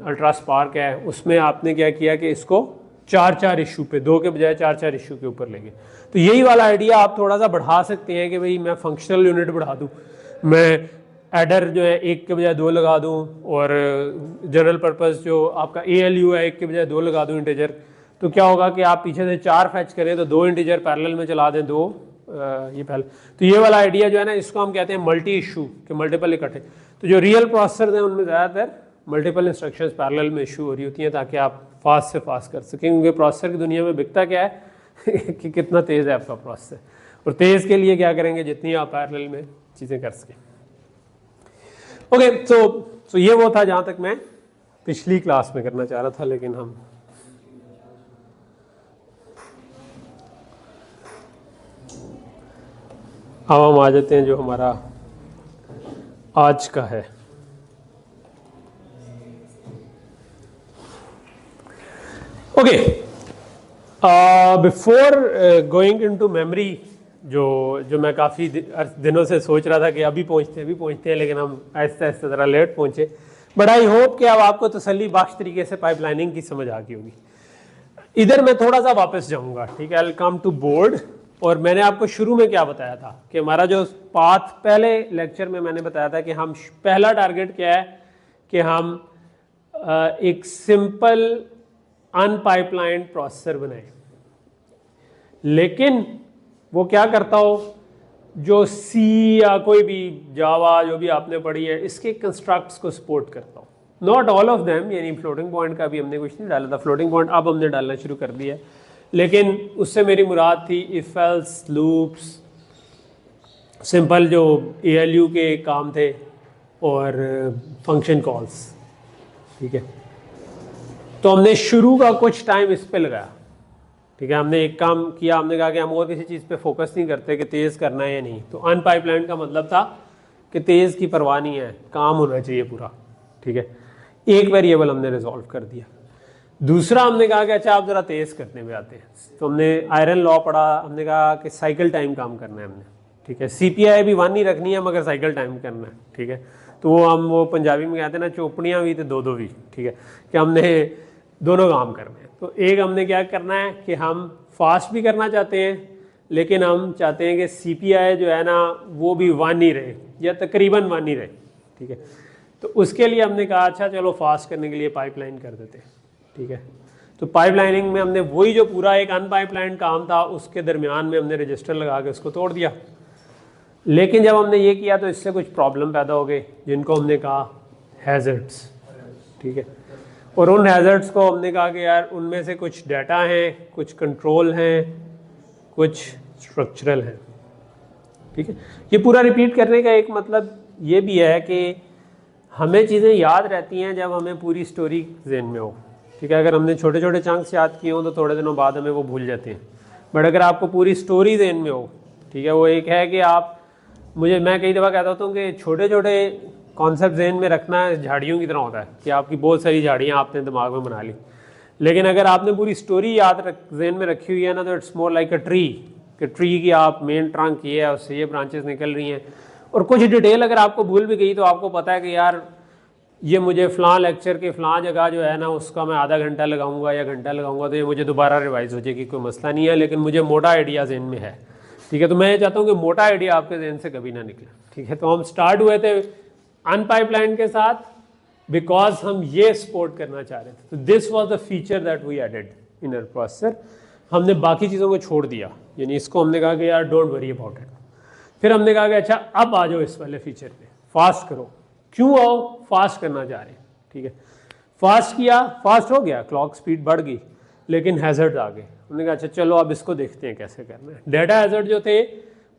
अल्ट्रा स्पार्क है, उसमें आपने क्या किया कि इसको 4 इशू पे, दो के बजाय 4 इशू के ऊपर ले गए। तो यही वाला आइडिया आप थोड़ा सा बढ़ा सकते हैं कि भाई मैं फंक्शनल यूनिट बढ़ा दूँ, मैं एडर जो है एक के बजाय दो लगा दूँ, और जनरल पर्पस जो आपका ALU है एक के बजाय दो लगा दूँ इंटीजर। तो क्या होगा कि आप पीछे से 4 फैच करें तो दो इंटीजर पैरेलल में चला दें, दो ये पहले। तो ये वाला आइडिया जो है ना, इसको हम कहते हैं मल्टी इशू, कि मल्टीपल इकट्ठे। तो जो रियल प्रोसेसर हैं उनमें ज़्यादातर मल्टीपल इंस्ट्रक्शंस पैरेलल में इशू हो रही होती हैं, ताकि आप फास्ट से फास्ट कर सकें, क्योंकि प्रोसेसर की दुनिया में बिकता क्या है कि कितना तेज़ है आपका प्रोसेसर, और तेज़ के लिए क्या करेंगे, जितनी आप पैरेलल में चीज़ें कर सकें। ओके, तो ये वो था जहाँ तक मैं पिछली क्लास में करना चाह रहा था, लेकिन हम आ जाते हैं जो हमारा आज का है। Okay, before going into memory, जो मैं काफ़ी दिनों से सोच रहा था कि अभी पहुंचते हैं, लेकिन हम आहिस्ता आहिस्ता ज़रा लेट पहुंचे, बट आई होप कि अब आपको तसल्ली बख्श तरीके से पाइपलाइनिंग की समझ आ गई होगी। इधर मैं थोड़ा सा वापस जाऊंगा, ठीक है। I will come to board. और मैंने आपको शुरू में क्या बताया था कि हमारा जो पाथ, पहले लेक्चर में मैंने बताया था कि हम पहला टारगेट क्या है कि हम एक सिंपल अनपाइपलाइंड प्रोसेसर बनाएं, लेकिन वो क्या करता हो, जो C या कोई भी जावा जो भी आपने पढ़ी है, इसके कंस्ट्रक्ट्स को सपोर्ट करता हो। नॉट ऑल ऑफ देम, यानी फ्लोटिंग पॉइंट का भी हमने कुछ नहीं डाला था, फ्लोटिंग पॉइंट अब हमने डालना शुरू कर दिया, लेकिन उससे मेरी मुराद थी इफ एल्स लूप्स, सिंपल जो ALU के काम थे, और फंक्शन कॉल्स, ठीक है। तो हमने शुरू का कुछ टाइम इस पे लगाया, ठीक है, हमने एक काम किया, हमने कहा कि हम और किसी चीज़ पे फोकस नहीं करते कि तेज़ करना है या नहीं। तो अनपाइपलाइन का मतलब था कि तेज़ की परवाह नहीं है, काम होना चाहिए पूरा। ठीक है, एक वेरिएबल हमने रिजॉल्व कर दिया। दूसरा हमने कहा कि अच्छा आप ज़रा तेज़ करने में आते हैं, तो हमने आयरन लॉ पढ़ा, हमने कहा कि साइकिल टाइम काम करना है हमने। ठीक है, CPI भी 1 ही रखनी है मगर साइकिल टाइम करना है। ठीक है, तो वो पंजाबी में कहते हैं ना, चौपड़ियाँ भी तो दो दो भी। ठीक है, कि हमने दोनों काम करने हैं। तो एक हमने क्या करना है कि हम फास्ट भी करना चाहते हैं, लेकिन हम चाहते हैं कि CPI जो है ना वो भी 1 ही रहे या तकरीबन 1 ही रहे। ठीक है, तो उसके लिए हमने कहा अच्छा चलो फास्ट करने के लिए पाइपलाइन कर देते हैं। ठीक है, तो पाइपलाइनिंग में हमने वही जो पूरा एक अनपाइपलाइन काम था उसके दरमियान में हमने रजिस्टर लगा के उसको तोड़ दिया। लेकिन जब हमने ये किया तो इससे कुछ प्रॉब्लम पैदा हो गए जिनको हमने कहा हैज़र्ड्स। ठीक है, और उन हैज़र्ड्स को हमने कहा कि यार उनमें से कुछ डाटा हैं, कुछ कंट्रोल हैं, कुछ स्ट्रक्चरल हैं। ठीक है, ये पूरा रिपीट करने का एक मतलब ये भी है कि हमें चीज़ें याद रहती हैं जब हमें पूरी स्टोरी ज़हन में हो। ठीक है, अगर हमने छोटे छोटे चंक्स याद किए हों तो थोड़े दिनों बाद हमें वो भूल जाते हैं। बट अगर आपको पूरी स्टोरी ज़हन में हो, ठीक है, वो एक है कि आप मैं कई दफ़ा कहता होता हूँ कि छोटे छोटे कॉन्सेप्ट ज़हन में रखना झाड़ियों की तरह होता है कि आपकी बहुत सारी झाड़ियाँ आपने दिमाग में बना ली, लेकिन अगर आपने पूरी स्टोरी ज़हन में रखी हुई है ना तो it's more like a tree, कि ट्री की आप मेन ट्रंक ये है, उससे ये ब्रांचेस निकल रही हैं, और कुछ डिटेल अगर आपको भूल भी गई तो आपको पता है कि यार ये मुझे फ़लाँ लेक्चर के फ़लाँ जगह जो है ना उसका मैं आधा घंटा लगाऊंगा या घंटा लगाऊंगा तो ये मुझे दोबारा रिवाइज हो जाएगी, कोई मसला नहीं है, लेकिन मुझे मोटा आइडिया ज़हन में है। ठीक है, तो मैं ये चाहता हूँ कि मोटा आइडिया आपके ज़हन से कभी ना निकले। ठीक है, तो हम स्टार्ट हुए थे अनपाइपलाइन के साथ बिकॉज हम ये सपोर्ट करना चाह रहे थे। तो this was the feature that we added in our processor. हमने बाकी चीज़ों को छोड़ दिया, यानी इसको हमने कहा कि यार डोंट वरी अबाउट इट। फिर हमने कहा कि अच्छा अब आ जाओ इस वाले फीचर पे, फास्ट करो। क्यों आओ? फास्ट करना चाह रहे हैं। ठीक है, फास्ट किया, फास्ट हो गया, क्लॉक स्पीड बढ़ गई, लेकिन हैज़र्ड आ गए। हमने कहा अच्छा चलो अब इसको देखते हैं कैसे करना है। डेटा हैज़र्ड जो थे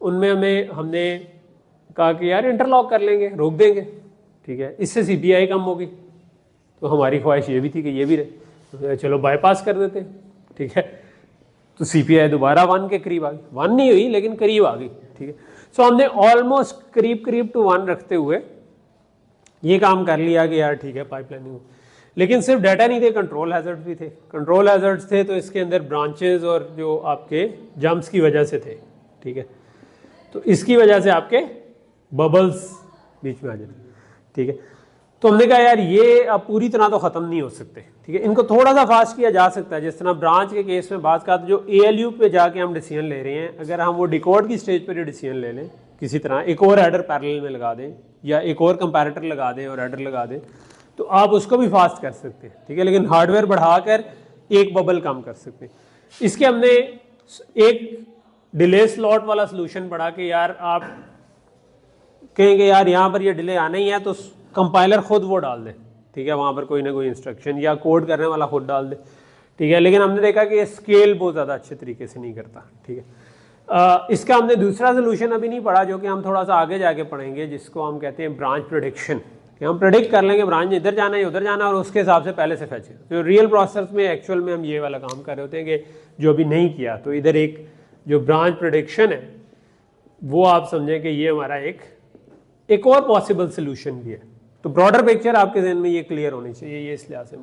उनमें हमने कहा कि यार इंटरलॉक कर लेंगे, रोक देंगे। ठीक है, इससे CPI कम होगी। तो हमारी ख्वाहिश ये भी थी कि ये भी रहे, चलो बाईपास कर देते हैं। ठीक है, तो CPI दोबारा 1 के करीब आ गई, 1 नहीं हुई लेकिन करीब आ गई। ठीक है, सो हमने ऑलमोस्ट करीब टू 1 रखते हुए ये काम कर लिया कि यार ठीक है पाइपलाइनिंग। लेकिन सिर्फ डाटा नहीं थे, कंट्रोल हैज़र्ड्स भी थे। कंट्रोल हैज़र्ड्स थे तो इसके अंदर ब्रांचेस और जो आपके जंप्स की वजह से थे। ठीक है, तो इसकी वजह से आपके बबल्स बीच में आ जाते। ठीक है, तो हमने कहा यार ये अब पूरी तरह तो ख़त्म नहीं हो सकते। ठीक है, इनको थोड़ा सा फास्ट किया जा सकता है, जिस तरह ब्रांच के केस में बात का जो ALU पे जाके हम डिसीजन ले रहे हैं, अगर हम वो डिकोड की स्टेज पर डिसीजन ले लें किसी तरह, एक और एडर पैरेलल में लगा दें या एक और कंपैरेटर लगा दें और एडर लगा दें, तो आप उसको भी फास्ट कर सकते हैं। ठीक है, लेकिन हार्डवेयर बढ़ाकर एक बबल कम कर सकते हैं। इसके हमने एक डिले स्लॉट वाला सोल्यूशन पढ़ा कि यार आप कहेंगे यार यहाँ पर ये डिले आना ही है तो कंपाइलर खुद वो डाल दे। ठीक है, वहाँ पर कोई ना कोई इंस्ट्रक्शन या कोड करने वाला खुद डाल दे। ठीक है, लेकिन हमने देखा कि ये स्केल बहुत ज़्यादा अच्छे तरीके से नहीं करता। ठीक है, इसका हमने दूसरा सोल्यूशन अभी नहीं पढ़ा जो कि हम थोड़ा सा आगे जाके पढ़ेंगे, जिसको हम कहते हैं ब्रांच प्रेडिक्शन। कि हम प्रेडिक्ट कर लेंगे ब्रांच इधर जाना है उधर जाना और उसके हिसाब से पहले से फैचे। तो रियल प्रोसेस में एक्चुअल में हम ये वाला काम कर रहे होते हैं कि जो अभी नहीं किया, तो इधर एक जो ब्रांच प्रेडिक्शन है वो आप समझें कि ये हमारा एक और पॉसिबल सोल्यूशन भी है। तो ब्रॉडर पिक्चर आपके जहन में ये क्लियर होनी चाहिए, ये इस लिहाज से।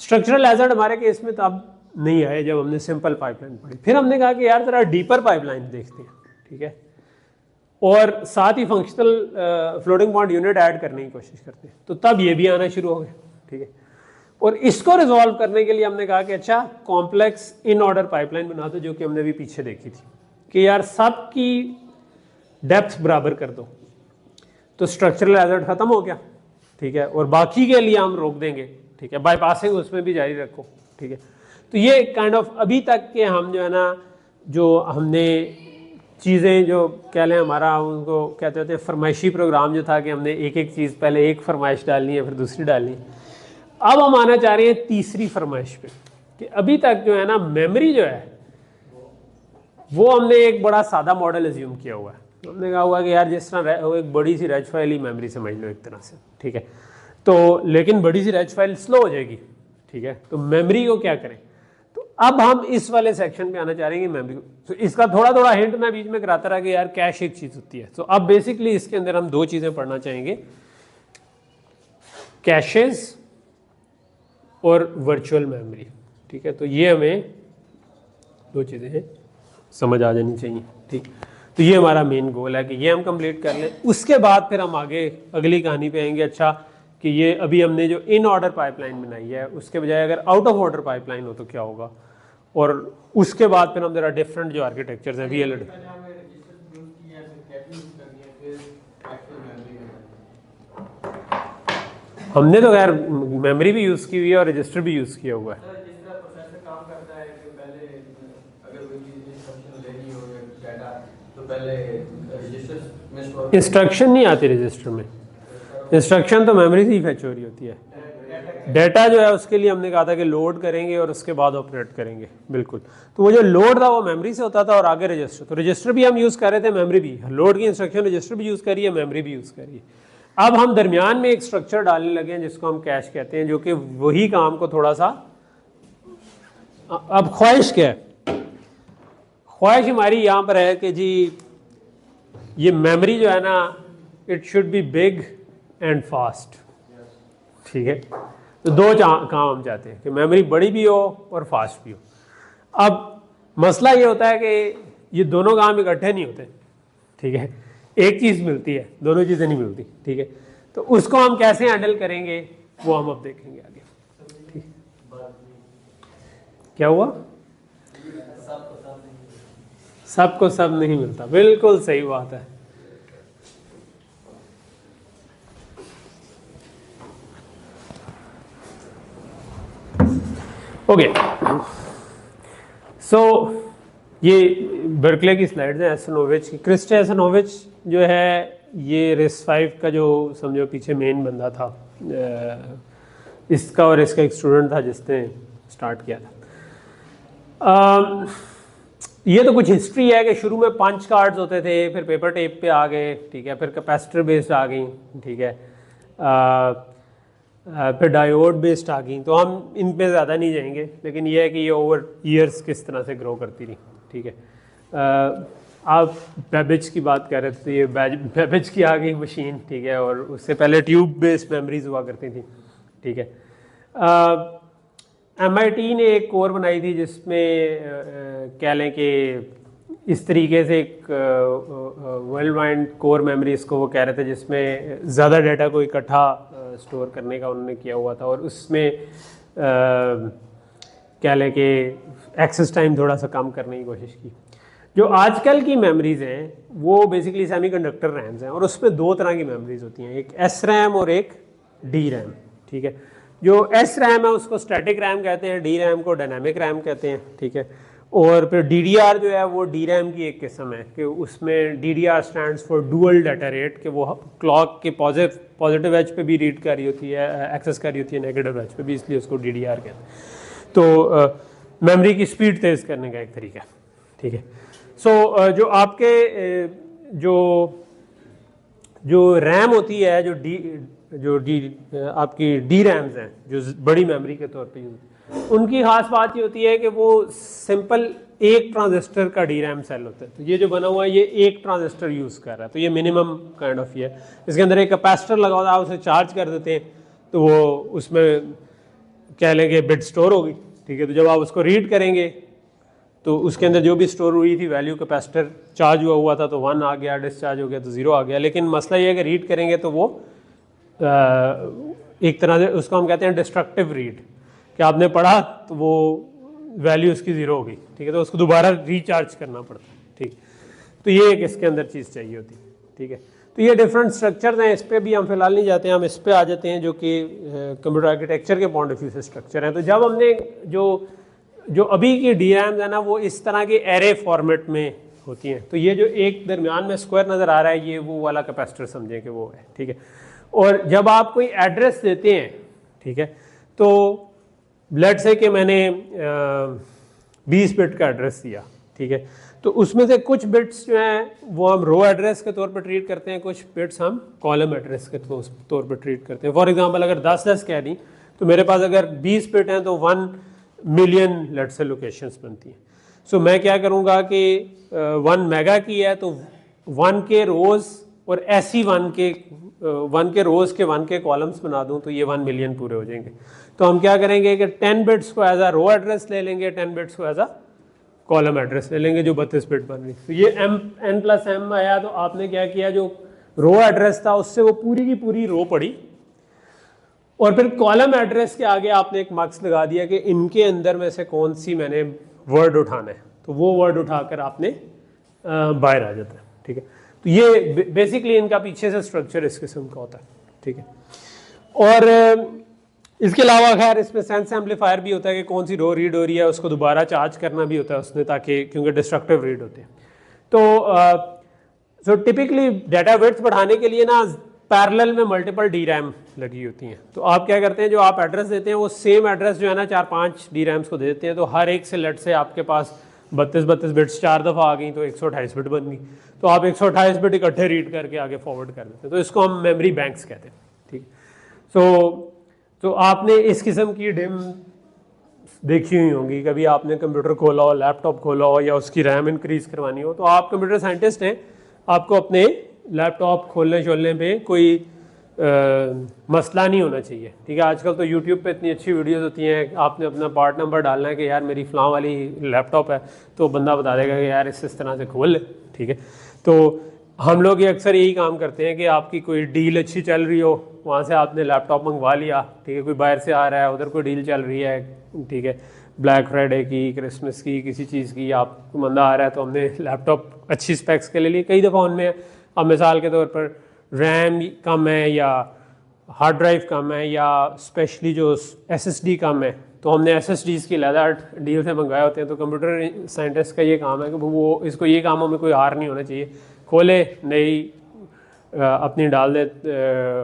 स्ट्रक्चरल हैज़र्ड हमारे केस में तब नहीं आए जब हमने सिंपल पाइपलाइन पढ़ी। फिर हमने कहा कि यार जरा डीपर पाइपलाइन देखते हैं। ठीक है, और साथ ही functional floating point unit add करने की कोशिश करते हैं, तो तब ये भी आना शुरू हो गया। ठीक है, और इसको रिजॉल्व करने के लिए हमने कहा कि अच्छा कॉम्प्लेक्स इन ऑर्डर पाइपलाइन बना दो, जो कि हमने भी पीछे देखी थी कि यार सब की डेप्थ बराबर कर दो, तो स्ट्रक्चरल हैज़र्ड खत्म हो गया। ठीक है, और बाकी के लिए हम रोक देंगे। ठीक है, बाईपासिंग उसमें भी जारी रखो। ठीक है, तो ये काइंड ऑफ अभी तक के हम जो है ना, जो हमने चीज़ें जो कह लें हमारा उनको कहते होते हैं फरमाइशी प्रोग्राम जो था कि हमने एक एक चीज़ पहले एक फरमाइश डालनी है फिर दूसरी डालनी है। अब हम आना चाह रहे हैं तीसरी फरमाइश पे कि अभी तक जो है ना मेमोरी जो है वो हमने एक बड़ा सादा मॉडल एज्यूम किया हुआ है। हमने कहा हुआ कि यार जिस तरह एक बड़ी सी रेज फाइल ही मेमोरी समझ लो एक तरह से। ठीक है, तो लेकिन बड़ी सी रेज फाइल स्लो हो जाएगी। ठीक है, तो मेमोरी को क्या करें? तो अब हम इस वाले सेक्शन पे आना चाह रहे हैं मेमोरी। तो इसका थोड़ा थोड़ा हिंट मैं बीच में कराता रहा कि यार कैश एक चीज़ होती है। तो अब बेसिकली इसके अंदर हम दो चीज़ें पढ़ना चाहेंगे, कैशेस और वर्चुअल मेमोरी। ठीक है, तो ये हमें दो चीज़ें हैं समझ आ जानी चाहिए। ठीक, तो ये हमारा मेन गोल है कि ये हम कंप्लीट कर लें। उसके बाद फिर हम आगे अगली कहानी पे आएंगे। अच्छा कि ये अभी हमने जो इन ऑर्डर पाइपलाइन बनाई है उसके बजाय अगर आउट ऑफ ऑर्डर पाइपलाइन हो तो क्या होगा, और उसके बाद फिर हम जरा डिफरेंट जो आर्किटेक्चर्स हैं VLAD। हमने तो खैर मेमोरी भी यूज़ की हुई है और रजिस्टर भी यूज़ किया हुआ है। इंस्ट्रक्शन नहीं आती रजिस्टर में, इंस्ट्रक्शन तो मेमोरी से ही फेच हो रही होती है। डाटा जो है उसके लिए हमने कहा था कि लोड करेंगे और उसके बाद ऑपरेट करेंगे। बिल्कुल, तो वो जो लोड था वो मेमोरी से होता था और आगे रजिस्टर। तो रजिस्टर भी हम यूज़ कर रहे थे, मेमोरी भी। लोड की इंस्ट्रक्शन रजिस्टर भी यूज़ करिए, मेमोरी भी यूज़ करिए। अब हम दरमियान में एक स्ट्रक्चर डालने लगे हैं जिसको हम कैश कहते हैं, जो कि वही काम को थोड़ा सा, अब ख्वाहिश क्या है, ख्वाहिश हमारी यहाँ पर है कि जी ये मेमोरी जो है ना it should be big and fast. ठीक है, तो दो काम हम चाहते हैं कि मेमोरी बड़ी भी हो और फास्ट भी हो। अब मसला ये होता है कि ये दोनों काम इकट्ठे नहीं होते। ठीक है, एक चीज़ मिलती है, दोनों चीज़ें नहीं मिलती। ठीक है, तो उसको हम कैसे हैंडल करेंगे वो हम अब देखेंगे आगे। ठीक, क्या हुआ, सबको सब नहीं मिलता, बिल्कुल सही बात है। ओके, सो ये बर्कले की स्लाइड्स हैं एसनोविच की। क्रिस्टे एसनोविच जो है ये RISC-V का जो समझो पीछे मेन बंदा था, इसका और इसका एक स्टूडेंट था जिसने स्टार्ट किया था। ये तो कुछ हिस्ट्री है कि शुरू में पंच कार्ड्स होते थे, फिर पेपर टेप पे आ गए। ठीक है, फिर कैपेसिटर बेस्ड आ गई। ठीक है, फिर डायोड बेस्ड आ गई। तो हम इन पे ज़्यादा नहीं जाएंगे, लेकिन ये है कि ये ओवर ईयर्स किस तरह से ग्रो करती रही। ठीक है, आप बेबेज की बात कर रहे थे, तो ये बेबेज की आ गई मशीन। ठीक है, और उससे पहले ट्यूब बेस्ड मेमोरीज हुआ करती थी। ठीक है, MIT ने एक कोर बनाई थी जिसमें कह लें कि इस तरीके से एक वर्ल्ड वाइड कोर मेमोरी इसको वो कह रहे थे, जिसमें ज़्यादा डाटा को इकट्ठा स्टोर करने का उन्होंने किया हुआ था, और उसमें कह लें कि एक्सेस टाइम थोड़ा सा कम करने की कोशिश की। जो आजकल की मेमोरीज़ हैं वो बेसिकली सेमीकंडक्टर रैम्स हैं, और उसमें दो तरह की मेमोरीज़ होती हैं, एक SRAM और एक DRAM। ठीक है, जो SRAM है उसको स्टैटिक रैम कहते हैं, DRAM को डायनामिक रैम कहते हैं। ठीक है, और फिर DDR जो है वो DRAM की एक किस्म है कि उसमें DDR stands for dual data rate, कि वो क्लॉक के पॉजिटिव एज पे भी रीड कर रही होती है, एक्सेस कर रही होती है नेगेटिव एज पे भी, इसलिए उसको DDR कहते हैं। तो मेमोरी की स्पीड तेज़ करने का एक तरीका है। ठीक है, सो जो आपके जो रैम होती है, आपकी DRAMs हैं जो बड़ी मेमोरी के तौर पे यूज, उनकी खास बात ये होती है कि वो सिंपल एक ट्रांजिस्टर का DRAM सेल होता है। तो ये जो बना हुआ है ये एक ट्रांजिस्टर यूज़ कर रहा है, तो ये मिनिमम काइंड ऑफ ये है। इसके अंदर एक कैपेसिटर लगा हुआ है, उसे चार्ज कर देते हैं तो वो उसमें कह लेंगे बिट स्टोर होगी। ठीक है, तो जब आप उसको रीड करेंगे तो उसके अंदर जो भी स्टोर हुई थी वैल्यू, कैपेसिटर चार्ज हुआ था तो 1 आ गया, डिस्चार्ज हो गया तो 0 आ गया। लेकिन मसला ये है कि रीड करेंगे तो वो एक तरह से उसको हम कहते हैं डिस्ट्रक्टिव रीड, कि आपने पढ़ा तो वो वैल्यू उसकी 0 हो गई। ठीक है, तो उसको दोबारा रिचार्ज करना पड़ता है। ठीक, तो ये एक इसके अंदर चीज़ चाहिए होती है। ठीक है, तो ये डिफरेंट स्ट्रक्चर्स हैं, इस पर भी हम फिलहाल नहीं जाते हैं, हम इस पर आ जाते हैं जो कि कंप्यूटर आर्किटेक्चर के पॉइंट ऑफ व्यू से स्ट्रक्चर हैं। तो जब हमने जो अभी की DRAMs है ना वो इस तरह के एरे फॉर्मेट में होती हैं। तो ये जो एक दरमियान में स्क्वायर नज़र आ रहा है ये वो वाला कैपेसिटर समझें कि वो है। ठीक है, और जब आप कोई एड्रेस देते हैं, ठीक है, तो लेट्स से कि मैंने 20 बिट का एड्रेस दिया। ठीक है, तो उसमें से कुछ बिट्स जो हैं वो हम रो एड्रेस के तौर पर ट्रीट करते हैं, कुछ बिट्स हम कॉलम एड्रेस के तौर पर ट्रीट करते हैं। फॉर एग्जांपल अगर 10 कह दी तो मेरे पास अगर 20 बिट हैं तो 1 मिलियन लेट्स से लोकेशंस बनती हैं। सो मैं क्या करूँगा कि 1 मेगा की है तो 1 के रोज़ और ऐसी 1 के रोज़ के 1 के कॉलम्स बना दूँ तो ये 1 मिलियन पूरे हो जाएंगे। तो हम क्या करेंगे कि 10 बिट्स को एज अ रो एड्रेस ले लेंगे, 10 बिट्स को एज अ कॉलम एड्रेस ले लेंगे जो 32 बिट बन रही। तो ये n+m आया तो आपने क्या किया, जो रो एड्रेस था उससे वो पूरी की पूरी रो पड़ी और फिर कॉलम एड्रेस के आगे आपने एक मार्क्स लगा दिया कि इनके अंदर में से कौन सी मैंने वर्ड उठाना है, तो वो वर्ड उठाकर आपने बाहर आ जाता है। ठीक है, तो ये बेसिकली इनका पीछे से स्ट्रक्चर इस किस्म का होता है। ठीक है, और इसके अलावा खैर इसमें सेंस एम्पलीफायर भी होता है कि कौन सी रो रीड हो रही है उसको दोबारा चार्ज करना भी होता है उसने, ताकि क्योंकि डिस्ट्रक्टिव रीड होते हैं। तो टिपिकली डाटा विड्थ बढ़ाने के लिए ना पैरेलल में मल्टीपल डी रैम लगी होती हैं। तो आप क्या करते हैं, जो आप एड्रेस देते हैं वो सेम एड्रेस जो है ना 4-5 डी रैम्स को दे देते हैं। तो हर एक से लेट से आपके पास 32 बिट्स 4 दफ़ा आ गई तो 128 बिट बन गई, तो आप 128 बिट इकट्ठे रीड करके आगे फॉरवर्ड कर देते हैं। तो इसको हम मेमोरी बैंक्स कहते हैं। ठीक, तो आपने इस किस्म की डिम देखी हुई होंगी, कभी आपने कंप्यूटर खोला हो, लैपटॉप खोला हो या उसकी रैम इंक्रीज करवानी हो, तो आप कंप्यूटर साइंटिस्ट हैं, आपको अपने लैपटॉप खोलने शोलने पे कोई मसला नहीं होना चाहिए। ठीक है, आजकल तो यूट्यूब पे इतनी अच्छी वीडियोस होती हैं, आपने अपना पार्ट नंबर डालना है कि यार मेरी फ़लाँ वाली लैपटॉप है, तो बंदा बता देगा कि यार इस तरह से खोल ले। ठीक है, तो हम लोग ये अक्सर यही काम करते हैं कि आपकी कोई डील अच्छी चल रही हो, वहाँ से आपने लैपटॉप मंगवा लिया। ठीक है, कोई बाहर से आ रहा है, उधर कोई डील चल रही है, ठीक है, ब्लैक फ्राइडे की, क्रिसमस की, किसी चीज़ की, आपको बंदा आ रहा है तो हमने लैपटॉप अच्छी स्पेक्स के ले लिए। कई दफ़ा उनमें अब मिसाल के तौर पर रैम कम है या हार्ड ड्राइव कम है या स्पेशली जो SSD कम है, तो हमने SSDs की अलहदा डील से मंगवाए होते हैं। तो कंप्यूटर साइंटिस्ट का ये काम है कि वो इसको ये कामों में कोई हार नहीं होना चाहिए, खोले नई अपनी डाल दे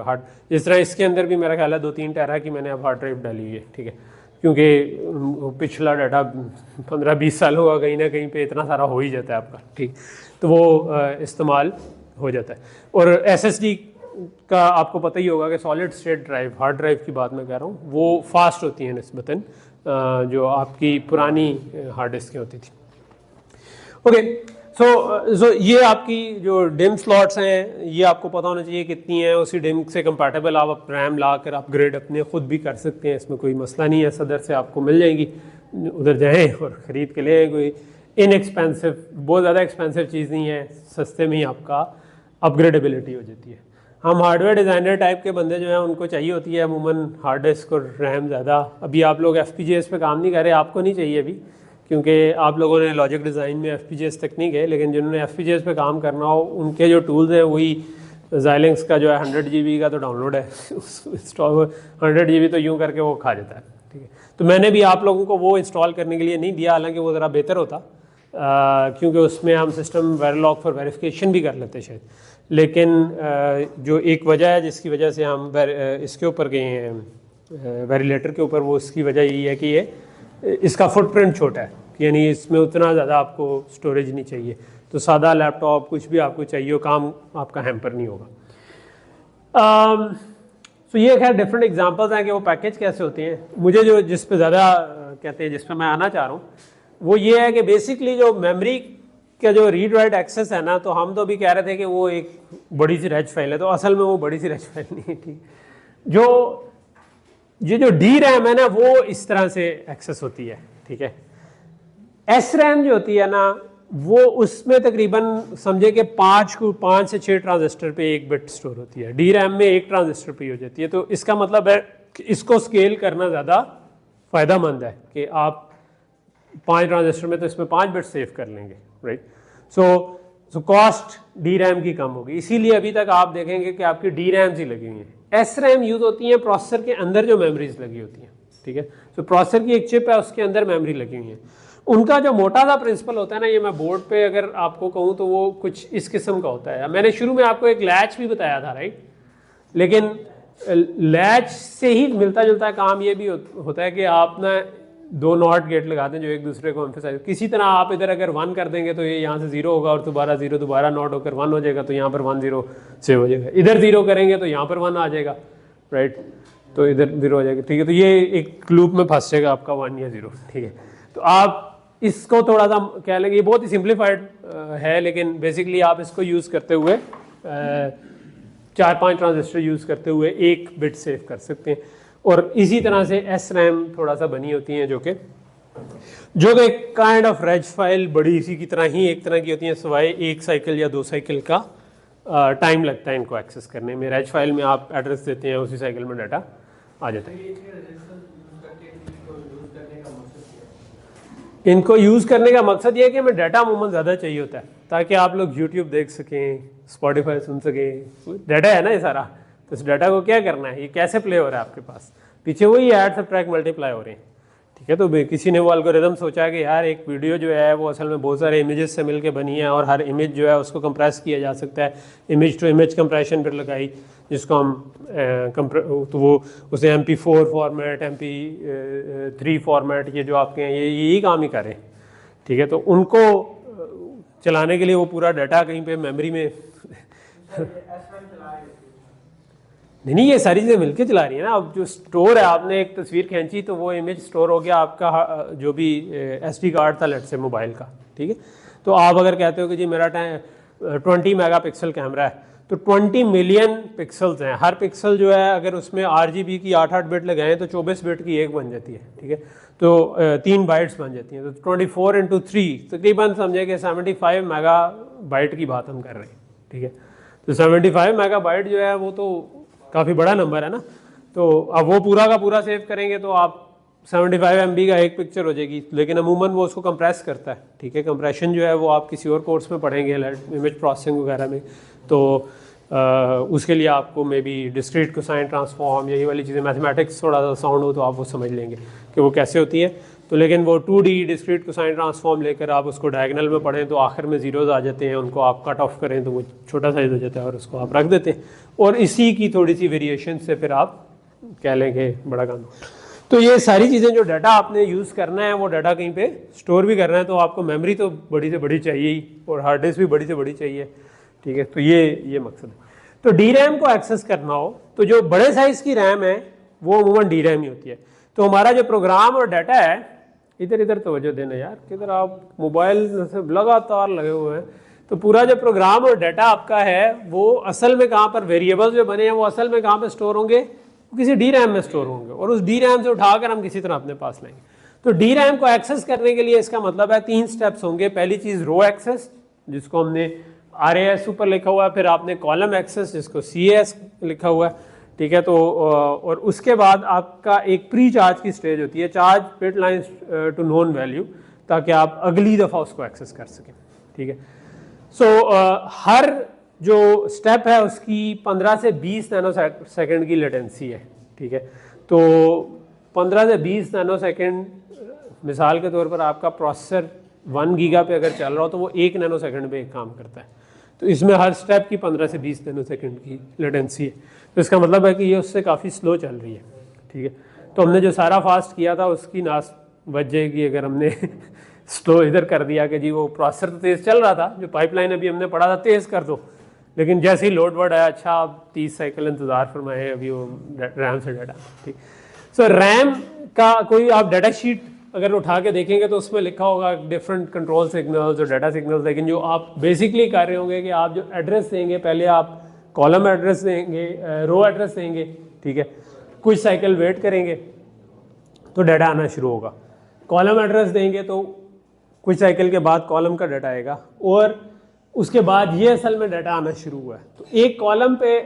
हार्ड। जिस तरह इसके अंदर भी मेरा ख्याल है 2-3 टेरा की मैंने अब हार्ड ड्राइव डाली हुई है। ठीक है, क्योंकि पिछला डाटा 15-20 साल होगा, कहीं ना कहीं पे इतना सारा हो ही जाता है आपका। ठीक, तो वो इस्तेमाल हो जाता है। और SSD का आपको पता ही होगा कि solid state drive, hard drive की बात मैं कह रहा हूँ, वो फास्ट होती हैं निस्बतन जो आपकी पुरानी हार्ड डिस्कें होती थी। ओके, सो ये आपकी जो डिम स्लॉट्स हैं ये आपको पता होना चाहिए कितनी है, उसी डिम से कंपैटिबल आप रैम ला कर अपग्रेड अपने खुद भी कर सकते हैं, इसमें कोई मसला नहीं है। सदर से आपको मिल जाएगी, उधर जाएं और ख़रीद के ले आएँ। कोई इनएक्सपेंसिव, बहुत ज़्यादा एक्सपेंसिव चीज़ नहीं है, सस्ते में ही आपका अपग्रेडेबिलिटी हो जाती है। हम हार्डवेयर डिज़ाइनर टाइप के बंदे जो हैं उनको चाहिए होती है अमूमन हार्ड डिस्क और रैम ज़्यादा। अभी आप लोग FPGAs पे काम नहीं कर रहे, आपको नहीं चाहिए अभी, क्योंकि आप लोगों ने लॉजिक डिज़ाइन में FPGAs तक नहीं गए, लेकिन जिन्होंने FPGAs पे काम करना हो उनके जो टूल्स हैं वही Xilinx का जो है 100 GB का तो डाउनलोड है, इंस्टॉल 100 GB तो यूँ करके वो खा जाता है। ठीक है, तो मैंने भी आप लोगों को वो इंस्टॉल करने के लिए नहीं दिया, हालांकि वो ज़रा बेहतर होता क्योंकि उसमें हम सिस्टम वेरिलॉग फॉर वेरिफिकेशन भी कर लेते शायद। लेकिन जो एक वजह है जिसकी वजह से हम इसके ऊपर गए हैं वेरिलेटर के ऊपर, वो इसकी वजह यही है कि ये इसका फुटप्रिंट छोटा है, यानी इसमें उतना ज़्यादा आपको स्टोरेज नहीं चाहिए। तो सादा लैपटॉप कुछ भी आपको चाहिए हो, काम आपका हैम्पर नहीं होगा। तो ये खैर डिफरेंट एग्जांपल्स हैं कि वो पैकेज कैसे होते हैं। मुझे जो जिस पे ज़्यादा कहते हैं, जिस पे मैं आना चाह रहा हूँ वो ये है कि बेसिकली जो मेमोरी का जो रीड राइट एक्सेस है ना, तो हम तो अभी कह रहे थे कि वो एक बड़ी सी रेज फाइल है, तो असल में वो बड़ी सी रेज फाइल नहीं है। ठीक, जो डी रैम है ना वो इस तरह से एक्सेस होती है। ठीक है, एस रैम जो होती है ना वो उसमें तकरीबन समझे कि 5 से 6 ट्रांजिस्टर पे एक बिट स्टोर होती है। डी रैम में एक ट्रांजिस्टर पे हो जाती है। तो इसका मतलब है कि इसको स्केल करना ज़्यादा फ़ायदेमंद है कि आप 5 ट्रांजिस्टर में तो इसमें 5 बिट सेव कर लेंगे, right. So cost D RAM की कम होगी, इसीलिए अभी तक आप देखेंगे कि आपकी डी रैम्स ही लगी हुई हैं। एस रैम यूज़ होती हैं प्रोसेसर के अंदर जो मेमोरीज लगी होती हैं। ठीक है, तो प्रोसेसर की एक चिप है, उसके अंदर मेमोरी लगी हुई है। उनका जो मोटा सा प्रिंसिपल होता है ना, ये मैं बोर्ड पे अगर आपको कहूँ तो वो कुछ इस किस्म का होता है। मैंने शुरू में आपको एक लैच भी बताया था, राइट, लेकिन लैच से ही मिलता जुलता काम ये भी होता है कि आप ना 2 नॉट गेट लगाते हैं जो एक दूसरे को एम्फेसाइज, किसी तरह आप इधर अगर 1 कर देंगे तो ये यहाँ से 0 होगा और दोबारा 0, दोबारा नॉट होकर 1 हो जाएगा, तो यहाँ पर 1 0 सेव हो जाएगा। इधर 0 करेंगे तो यहाँ पर 1 आ जाएगा, राइट। तो इधर 0 हो जाएगा, ठीक है। तो ये एक लूप में फंस जाएगा आपका 1 या 0, ठीक है। तो आप इसको थोड़ा सा कह लेंगे, ये बहुत ही सिंप्लीफाइड है, लेकिन बेसिकली आप इसको यूज़ करते हुए 4-5 ट्रांजिस्टर यूज़ करते हुए 1 बिट सेव कर सकते हैं। और इसी तरह से SRAM थोड़ा सा बनी होती हैं जो कि काइंड ऑफ रेज फाइल बड़ी इसी की तरह ही एक तरह की होती हैं, सिवाय 1 साइकिल या 2 साइकिल का टाइम लगता है इनको एक्सेस करने में। रेज फाइल में आप एड्रेस देते हैं, उसी साइकिल में डाटा आ जाता है। इनको यूज़ करने का मकसद ये है कि हमें डाटा अमूमन ज़्यादा चाहिए होता है, ताकि आप लोग यूट्यूब देख सकें, स्पॉटिफाई सुन सकें। डाटा है ना ये सारा, तो इस डाटा को क्या करना है, ये कैसे प्ले हो रहा है आपके पास, पीछे वही ऐड सब्ट्रैक्ट मल्टीप्लाई हो रहे हैं, ठीक है। तो किसी ने वो एल्गोरिदम सोचा कि यार एक वीडियो जो है वो असल में बहुत सारे इमेजेस से मिलके बनी है, और हर इमेज जो है उसको कंप्रेस किया जा सकता है, इमेज टू इमेज कंप्रेशन पर लगाई, जिसको हम तो वो उसे MP4 फॉर्मेट, MP3 फॉर्मेट, ये जो आपके हैं ये यही काम ही करें, ठीक है। तो उनको चलाने के लिए वो पूरा डाटा कहीं पे मेमोरी में नहीं, ये सारी चीज़ें मिलके चला रही है ना। अब जो स्टोर है, आपने एक तस्वीर खींची तो वो इमेज स्टोर हो गया आपका जो भी SD कार्ड था लेट से मोबाइल का, ठीक है। तो आप अगर कहते हो कि जी मेरा 20 मेगापिक्सल कैमरा है, तो 20 मिलियन पिक्सल्स हैं, हर पिक्सल जो है अगर उसमें RGB की 8-8 बिट लगाएं तो 24 बिट की एक बन जाती है, ठीक है। तो 3 बाइट्स बन जाती हैं, तो 24 × 3 तकरीबन समझे कि 75 मेगाबाइट की बात हम कर रहे हैं, ठीक है। तो 75 मेगाबाइट जो है वो तो काफ़ी बड़ा नंबर है ना। तो अब वो पूरा का पूरा सेव करेंगे तो आप 75 MB का एक पिक्चर हो जाएगी, लेकिन अमूमन वो उसको कंप्रेस करता है, ठीक है। कंप्रेशन जो है वो आप किसी और कोर्स में पढ़ेंगे, इमेज प्रोसेसिंग वगैरह में, तो उसके लिए आपको may be discrete cosine transform, यही वाली चीज़ें, मैथमेटिक्स थोड़ा सा साउंड हो तो आप वो समझ लेंगे कि वो कैसे होती है। तो लेकिन वो 2D डिस्क्रीट कोसाइन ट्रांसफॉर्म लेकर आप उसको डायगोनल में पढ़ें तो आखिर में जीरोज आ जाते हैं, उनको आप कट ऑफ करें तो वो छोटा साइज हो जाता है और उसको आप रख देते हैं, और इसी की थोड़ी सी वेरिएशन से फिर आप कह लेंगे बड़ा काम। तो ये सारी चीज़ें जो डाटा आपने यूज़ करना है, वो डाटा कहीं पे स्टोर भी करना है, तो आपको मेमोरी तो बड़ी से बड़ी चाहिए ही, और हार्ड डिस्क भी बड़ी से बड़ी चाहिए, ठीक है। तो ये मकसद है। तो DRAM को एक्सेस करना हो तो जो बड़े साइज़ की रैम है वो अमूमन DRAM ही होती है। तो हमारा जो प्रोग्राम और डाटा है, इधर तवज्जो देना यार, किधर आप मोबाइल से लगातार लगे हुए हैं। तो पूरा जो प्रोग्राम और डाटा आपका है वो असल में कहाँ पर, वेरिएबल्स जो बने हैं वो असल में कहाँ पर स्टोर होंगे, किसी DRAM में स्टोर होंगे, और उस DRAM से उठाकर हम किसी तरह अपने पास लाएंगे। तो DRAM को एक्सेस करने के लिए इसका मतलब है 3 स्टेप्स होंगे। पहली चीज़ रो एक्सेस, जिसको हमने RAS ऊपर लिखा हुआ है, फिर आपने कॉलम एक्सेस जिसको CAS लिखा हुआ है, ठीक है। तो और उसके बाद आपका एक प्री चार्ज की स्टेज होती है, charge bit lines to known value, ताकि आप अगली दफ़ा उसको एक्सेस कर सकें, ठीक है। सो हर जो स्टेप है उसकी 15 से 20 नैनो सेकेंड की लेटेंसी है, ठीक है। तो 15 से 20 नैनो सेकेंड, मिसाल के तौर पर आपका प्रोसेसर 1 गीगा पे अगर चल रहा हो तो वो 1 नैनो सेकेंड पे एक काम करता है। तो इसमें हर स्टेप की 15 से 20 नैनो सेकेंड की लेटेंसी है। तो इसका मतलब है कि ये उससे काफ़ी स्लो चल रही है, ठीक है। तो हमने जो सारा फास्ट किया था उसकी नाश बच जाएगी अगर हमने स्लो इधर कर दिया कि जी वो प्रोसेसर तो तेज़ चल रहा था, जो पाइपलाइन अभी हमने पढ़ा था तेज़ कर दो, लेकिन जैसे ही लोड वर्ड आया, अच्छा आप 30 साइकिल इंतज़ार फरमाए, अभी वो रैम से डाटा, ठीक। सो रैम का कोई आप डाटा शीट अगर उठा के देखेंगे तो उसमें लिखा होगा डिफरेंट कंट्रोल सिग्नल्स और डाटा सिग्नल्स, लेकिन जो आप बेसिकली कर रहे होंगे कि आप जो एड्रेस देंगे, पहले आप कॉलम एड्रेस देंगे, रो एड्रेस देंगे, ठीक है, कुछ साइकिल वेट करेंगे तो डाटा आना शुरू होगा, कॉलम एड्रेस देंगे तो कुछ साइकिल के बाद कॉलम का डाटा आएगा, और उसके बाद ये असल में डाटा आना शुरू हुआ है। तो एक कॉलम पे,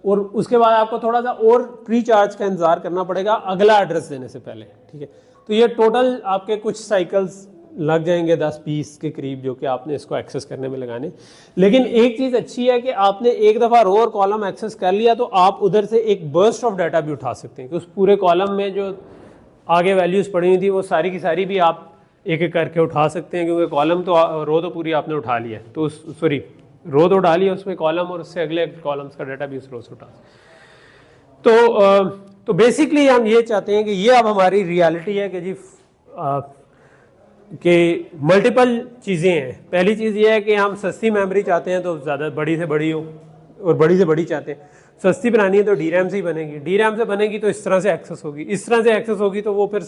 और उसके बाद आपको थोड़ा सा और प्री चार्ज का इंतजार करना पड़ेगा अगला एड्रेस देने से पहले, ठीक है। तो ये टोटल आपके कुछ साइकिल्स लग जाएंगे 10-20 के करीब, जो कि आपने इसको एक्सेस करने में लगाने। लेकिन एक चीज़ अच्छी है कि आपने एक दफ़ा रो और कॉलम एक्सेस कर लिया तो आप उधर से एक बर्स्ट ऑफ डाटा भी उठा सकते हैं, कि उस पूरे कॉलम में जो आगे वैल्यूज़ पड़ी हुई थी वो सारी की सारी भी आप एक एक करके उठा सकते हैं, क्योंकि कॉलम तो रो तो पूरी आपने उठा लिया है, तो सॉरी रो तो उठा लिया, उसमें कॉलम और उससे अगले कॉलम्स का डाटा भी उस रो से उठा। तो बेसिकली हम ये चाहते हैं कि ये अब हमारी रियलिटी है कि जी कि मल्टीपल चीज़ें हैं। पहली चीज़ ये है कि हम सस्ती मेमोरी चाहते हैं तो ज़्यादा बड़ी से बड़ी हो, और बड़ी से बड़ी चाहते हैं। सस्ती बनानी है तो DRAM से ही बनेगी, DRAM से बनेगी तो इस तरह से एक्सेस होगी, इस तरह से एक्सेस होगी तो वो फिर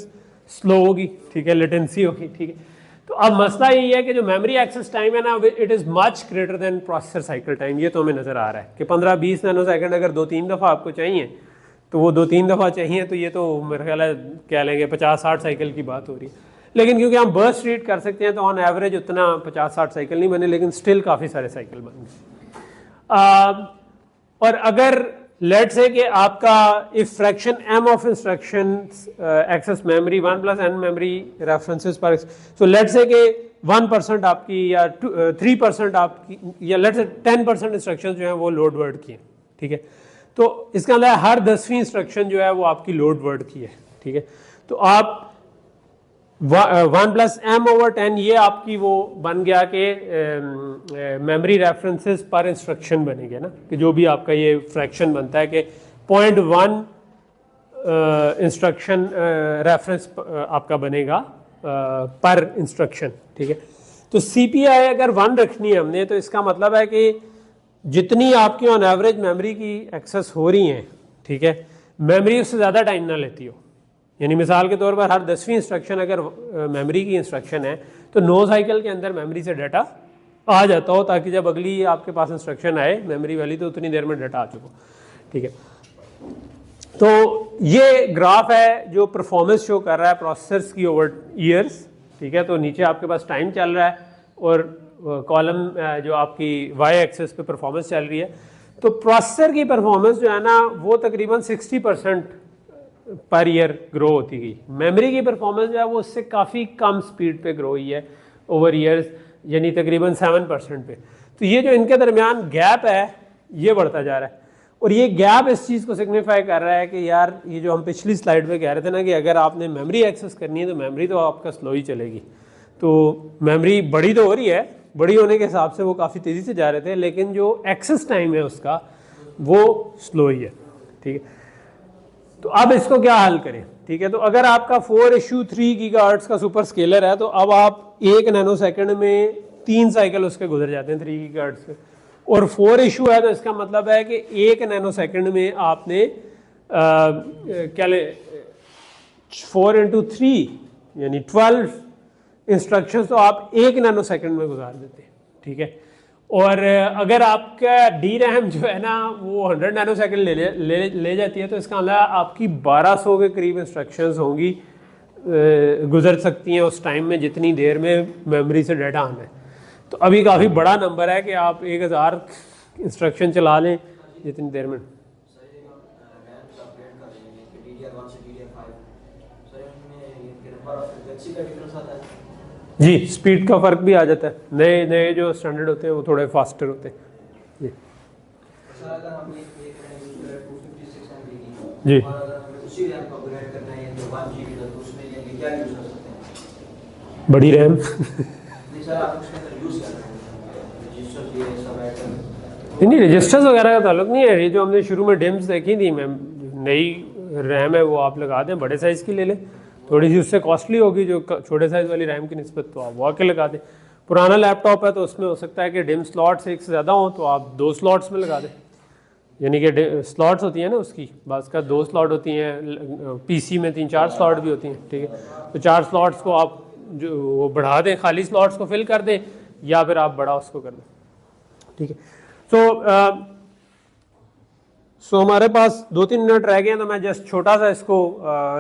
स्लो होगी, ठीक है, लेटेंसी होगी, ठीक है। तो अब मसला यही है कि जो मेमोरी एक्सेस टाइम है ना, it is much greater than processor cycle time. ये तो हमें नज़र आ रहा है कि 15-20 नैनोसेकंड अगर 2-3 दफ़ा आपको चाहिए तो वो 2-3 दफ़ा चाहिए, तो ये तो मेरे ख्याल है क्या लेंगे 50-60 साइकिल की बात हो रही है। लेकिन क्योंकि हम बर्स्ट रीड कर सकते हैं तो ऑन एवरेज उतना 50-60 साइकिल नहीं बने, लेकिन स्टिल काफ़ी सारे साइकिल बन गए। और अगर लेट से कि आपका if fraction m of instruction access memory 1+n memory references पर, सो लेट से कि 1% आपकी या 3% आपकी या लेट से 10% इंस्ट्रक्शन जो है वो लोड वर्ड की है, ठीक है। तो इसका मतलब हर 10वीं इंस्ट्रक्शन जो है वो आपकी लोड वर्ड की है, ठीक है। तो आप 1+m/10 ये आपकी वो बन गया कि मेमोरी रेफरेंसेस पर इंस्ट्रक्शन बनेंगे ना, कि जो भी आपका ये फ्रैक्शन बनता है कि 0.1 इंस्ट्रक्शन रेफरेंस आपका बनेगा पर इंस्ट्रक्शन, ठीक है। तो CPI अगर 1 रखनी है हमने तो इसका मतलब है कि जितनी आपकी ऑन एवरेज मेमोरी की एक्सेस हो रही हैं, ठीक है, मेमोरी उससे ज़्यादा टाइम ना लेती हो। यानी मिसाल के तौर पर हर 10वीं इंस्ट्रक्शन अगर मेमोरी की इंस्ट्रक्शन है तो 9 साइकिल के अंदर मेमोरी से डाटा आ जाता हो, ताकि जब अगली आपके पास इंस्ट्रक्शन आए मेमोरी वाली तो उतनी देर में डाटा आ चुका, ठीक है। तो ये ग्राफ है जो परफॉर्मेंस शो कर रहा है प्रोसेसर्स की ओवर ईयर्स, ठीक है। तो नीचे आपके पास टाइम चल रहा है और कॉलम जो आपकी वाई एक्सेस पे परफॉर्मेंस चल रही है। तो प्रोसेसर की परफॉर्मेंस जो है ना वो तकरीबन 60% पर ईयर ग्रो होती गई। मेमोरी की परफॉर्मेंस जो है वो उससे काफ़ी कम स्पीड पे ग्रो हुई है ओवर ईयर्स, यानी तकरीबन 7% पे। तो ये जो इनके दरमियान गैप है ये बढ़ता जा रहा है, और ये गैप इस चीज़ को सिग्निफाई कर रहा है कि यार ये जो हम पिछली स्लाइड पे कह रहे थे ना कि अगर आपने मेमोरी एक्सेस करनी है तो मेमोरी तो आपका स्लो ही चलेगी। तो मेमोरी बड़ी तो हो रही है, बड़ी होने के हिसाब से वो काफ़ी तेज़ी से जा रहे थे, लेकिन जो एक्सेस टाइम है उसका वो स्लो ही है, ठीक है। तो अब इसको क्या हल करें, ठीक है। तो अगर आपका 4:3 गीगाहर्ट्ज़ का सुपर स्केलर है तो अब आप 1 नैनोसेकंड में 3 साइकिल उसके गुजर जाते हैं 3 गीगाहर्ट्ज़ पे, और 4 इशू है तो इसका मतलब है कि 1 नैनोसेकंड में आपने क्या ले 4 × 3 यानी 12 इंस्ट्रक्शंस तो आप 1 नैनोसेकंड में गुजार देते हैं, ठीक है। और अगर आपका DRAM जो है ना वो 100 नैनोसेकंड ले जाती है तो इसका मतलब आपकी 1200 के करीब इंस्ट्रक्शंस होंगी गुजर सकती हैं उस टाइम में जितनी देर में मेमोरी से डाटा आना है। तो अभी काफ़ी बड़ा नंबर है कि आप 1000 इंस्ट्रक्शन चला लें जितनी देर में। जी, स्पीड का फ़र्क भी आ जाता है, नए नए जो स्टैंडर्ड होते हैं वो थोड़े फास्टर होते हैं। जी जी, बड़ी रैम नहीं, रजिस्टर्स वगैरह का ताल्लुक नहीं है। ये जो हमने शुरू में डिम्स देखी थी मैम, नई रैम है वो आप लगा दें, बड़े साइज़ की ले लें, थोड़ी सी उससे कॉस्टली होगी जो छोटे साइज़ वाली रैम की निस्बत, तो आप वो आके लगा दें। पुराना लैपटॉप है तो उसमें हो सकता है कि डिम स्लॉट्स एक से ज़्यादा हों तो आप 2 स्लॉट्स में लगा दें, यानी कि स्लॉट्स होती हैं ना उसकी बास का 2 स्लॉट होती हैं, PC में 3-4 स्लॉट भी होती हैं, ठीक है। तो 4 स्लॉट्स को आप जो वो बढ़ा दें, खाली स्लॉट्स को फिल कर दें, या फिर आप बड़ा उसको कर दें, ठीक है। सो हमारे पास 2-3 मिनट रह गए हैं तो मैं जस्ट छोटा सा इसको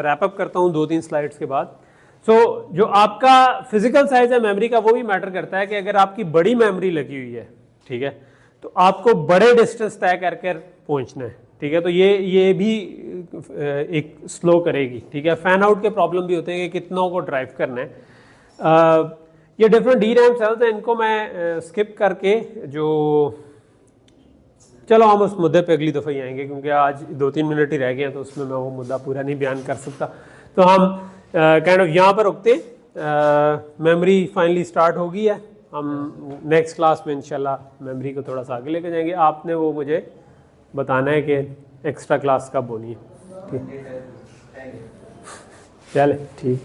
रैप अप करता हूँ 2-3 स्लाइड्स के बाद। जो आपका फिजिकल साइज है मेमोरी का वो भी मैटर करता है कि अगर आपकी बड़ी मेमोरी लगी हुई है, ठीक है, तो आपको बड़े डिस्टेंस तय करके पहुंचना है, ठीक है। तो ये भी एक स्लो करेगी, ठीक है। फैन आउट के प्रॉब्लम भी होते हैं कि कितनों को ड्राइव करना है। ये डिफरेंट DRAM सेल्स हैं, इनको मैं स्किप करके जो चलो हम उस मुद्दे पे अगली दफ़ा ही आएंगे क्योंकि आज 2-3 मिनट ही रह गए हैं तो उसमें मैं वो मुद्दा पूरा नहीं बयान कर सकता। तो हम काइंड ऑफ यहाँ पर रुकते, मेमोरी फाइनली स्टार्ट हो गई है। हम नेक्स्ट क्लास में इंशाल्लाह मेमोरी को थोड़ा सा आगे लेके जाएंगे। आपने वो मुझे बताना है कि एक्स्ट्रा क्लास कब होनी है, ठीक, चले ठीक।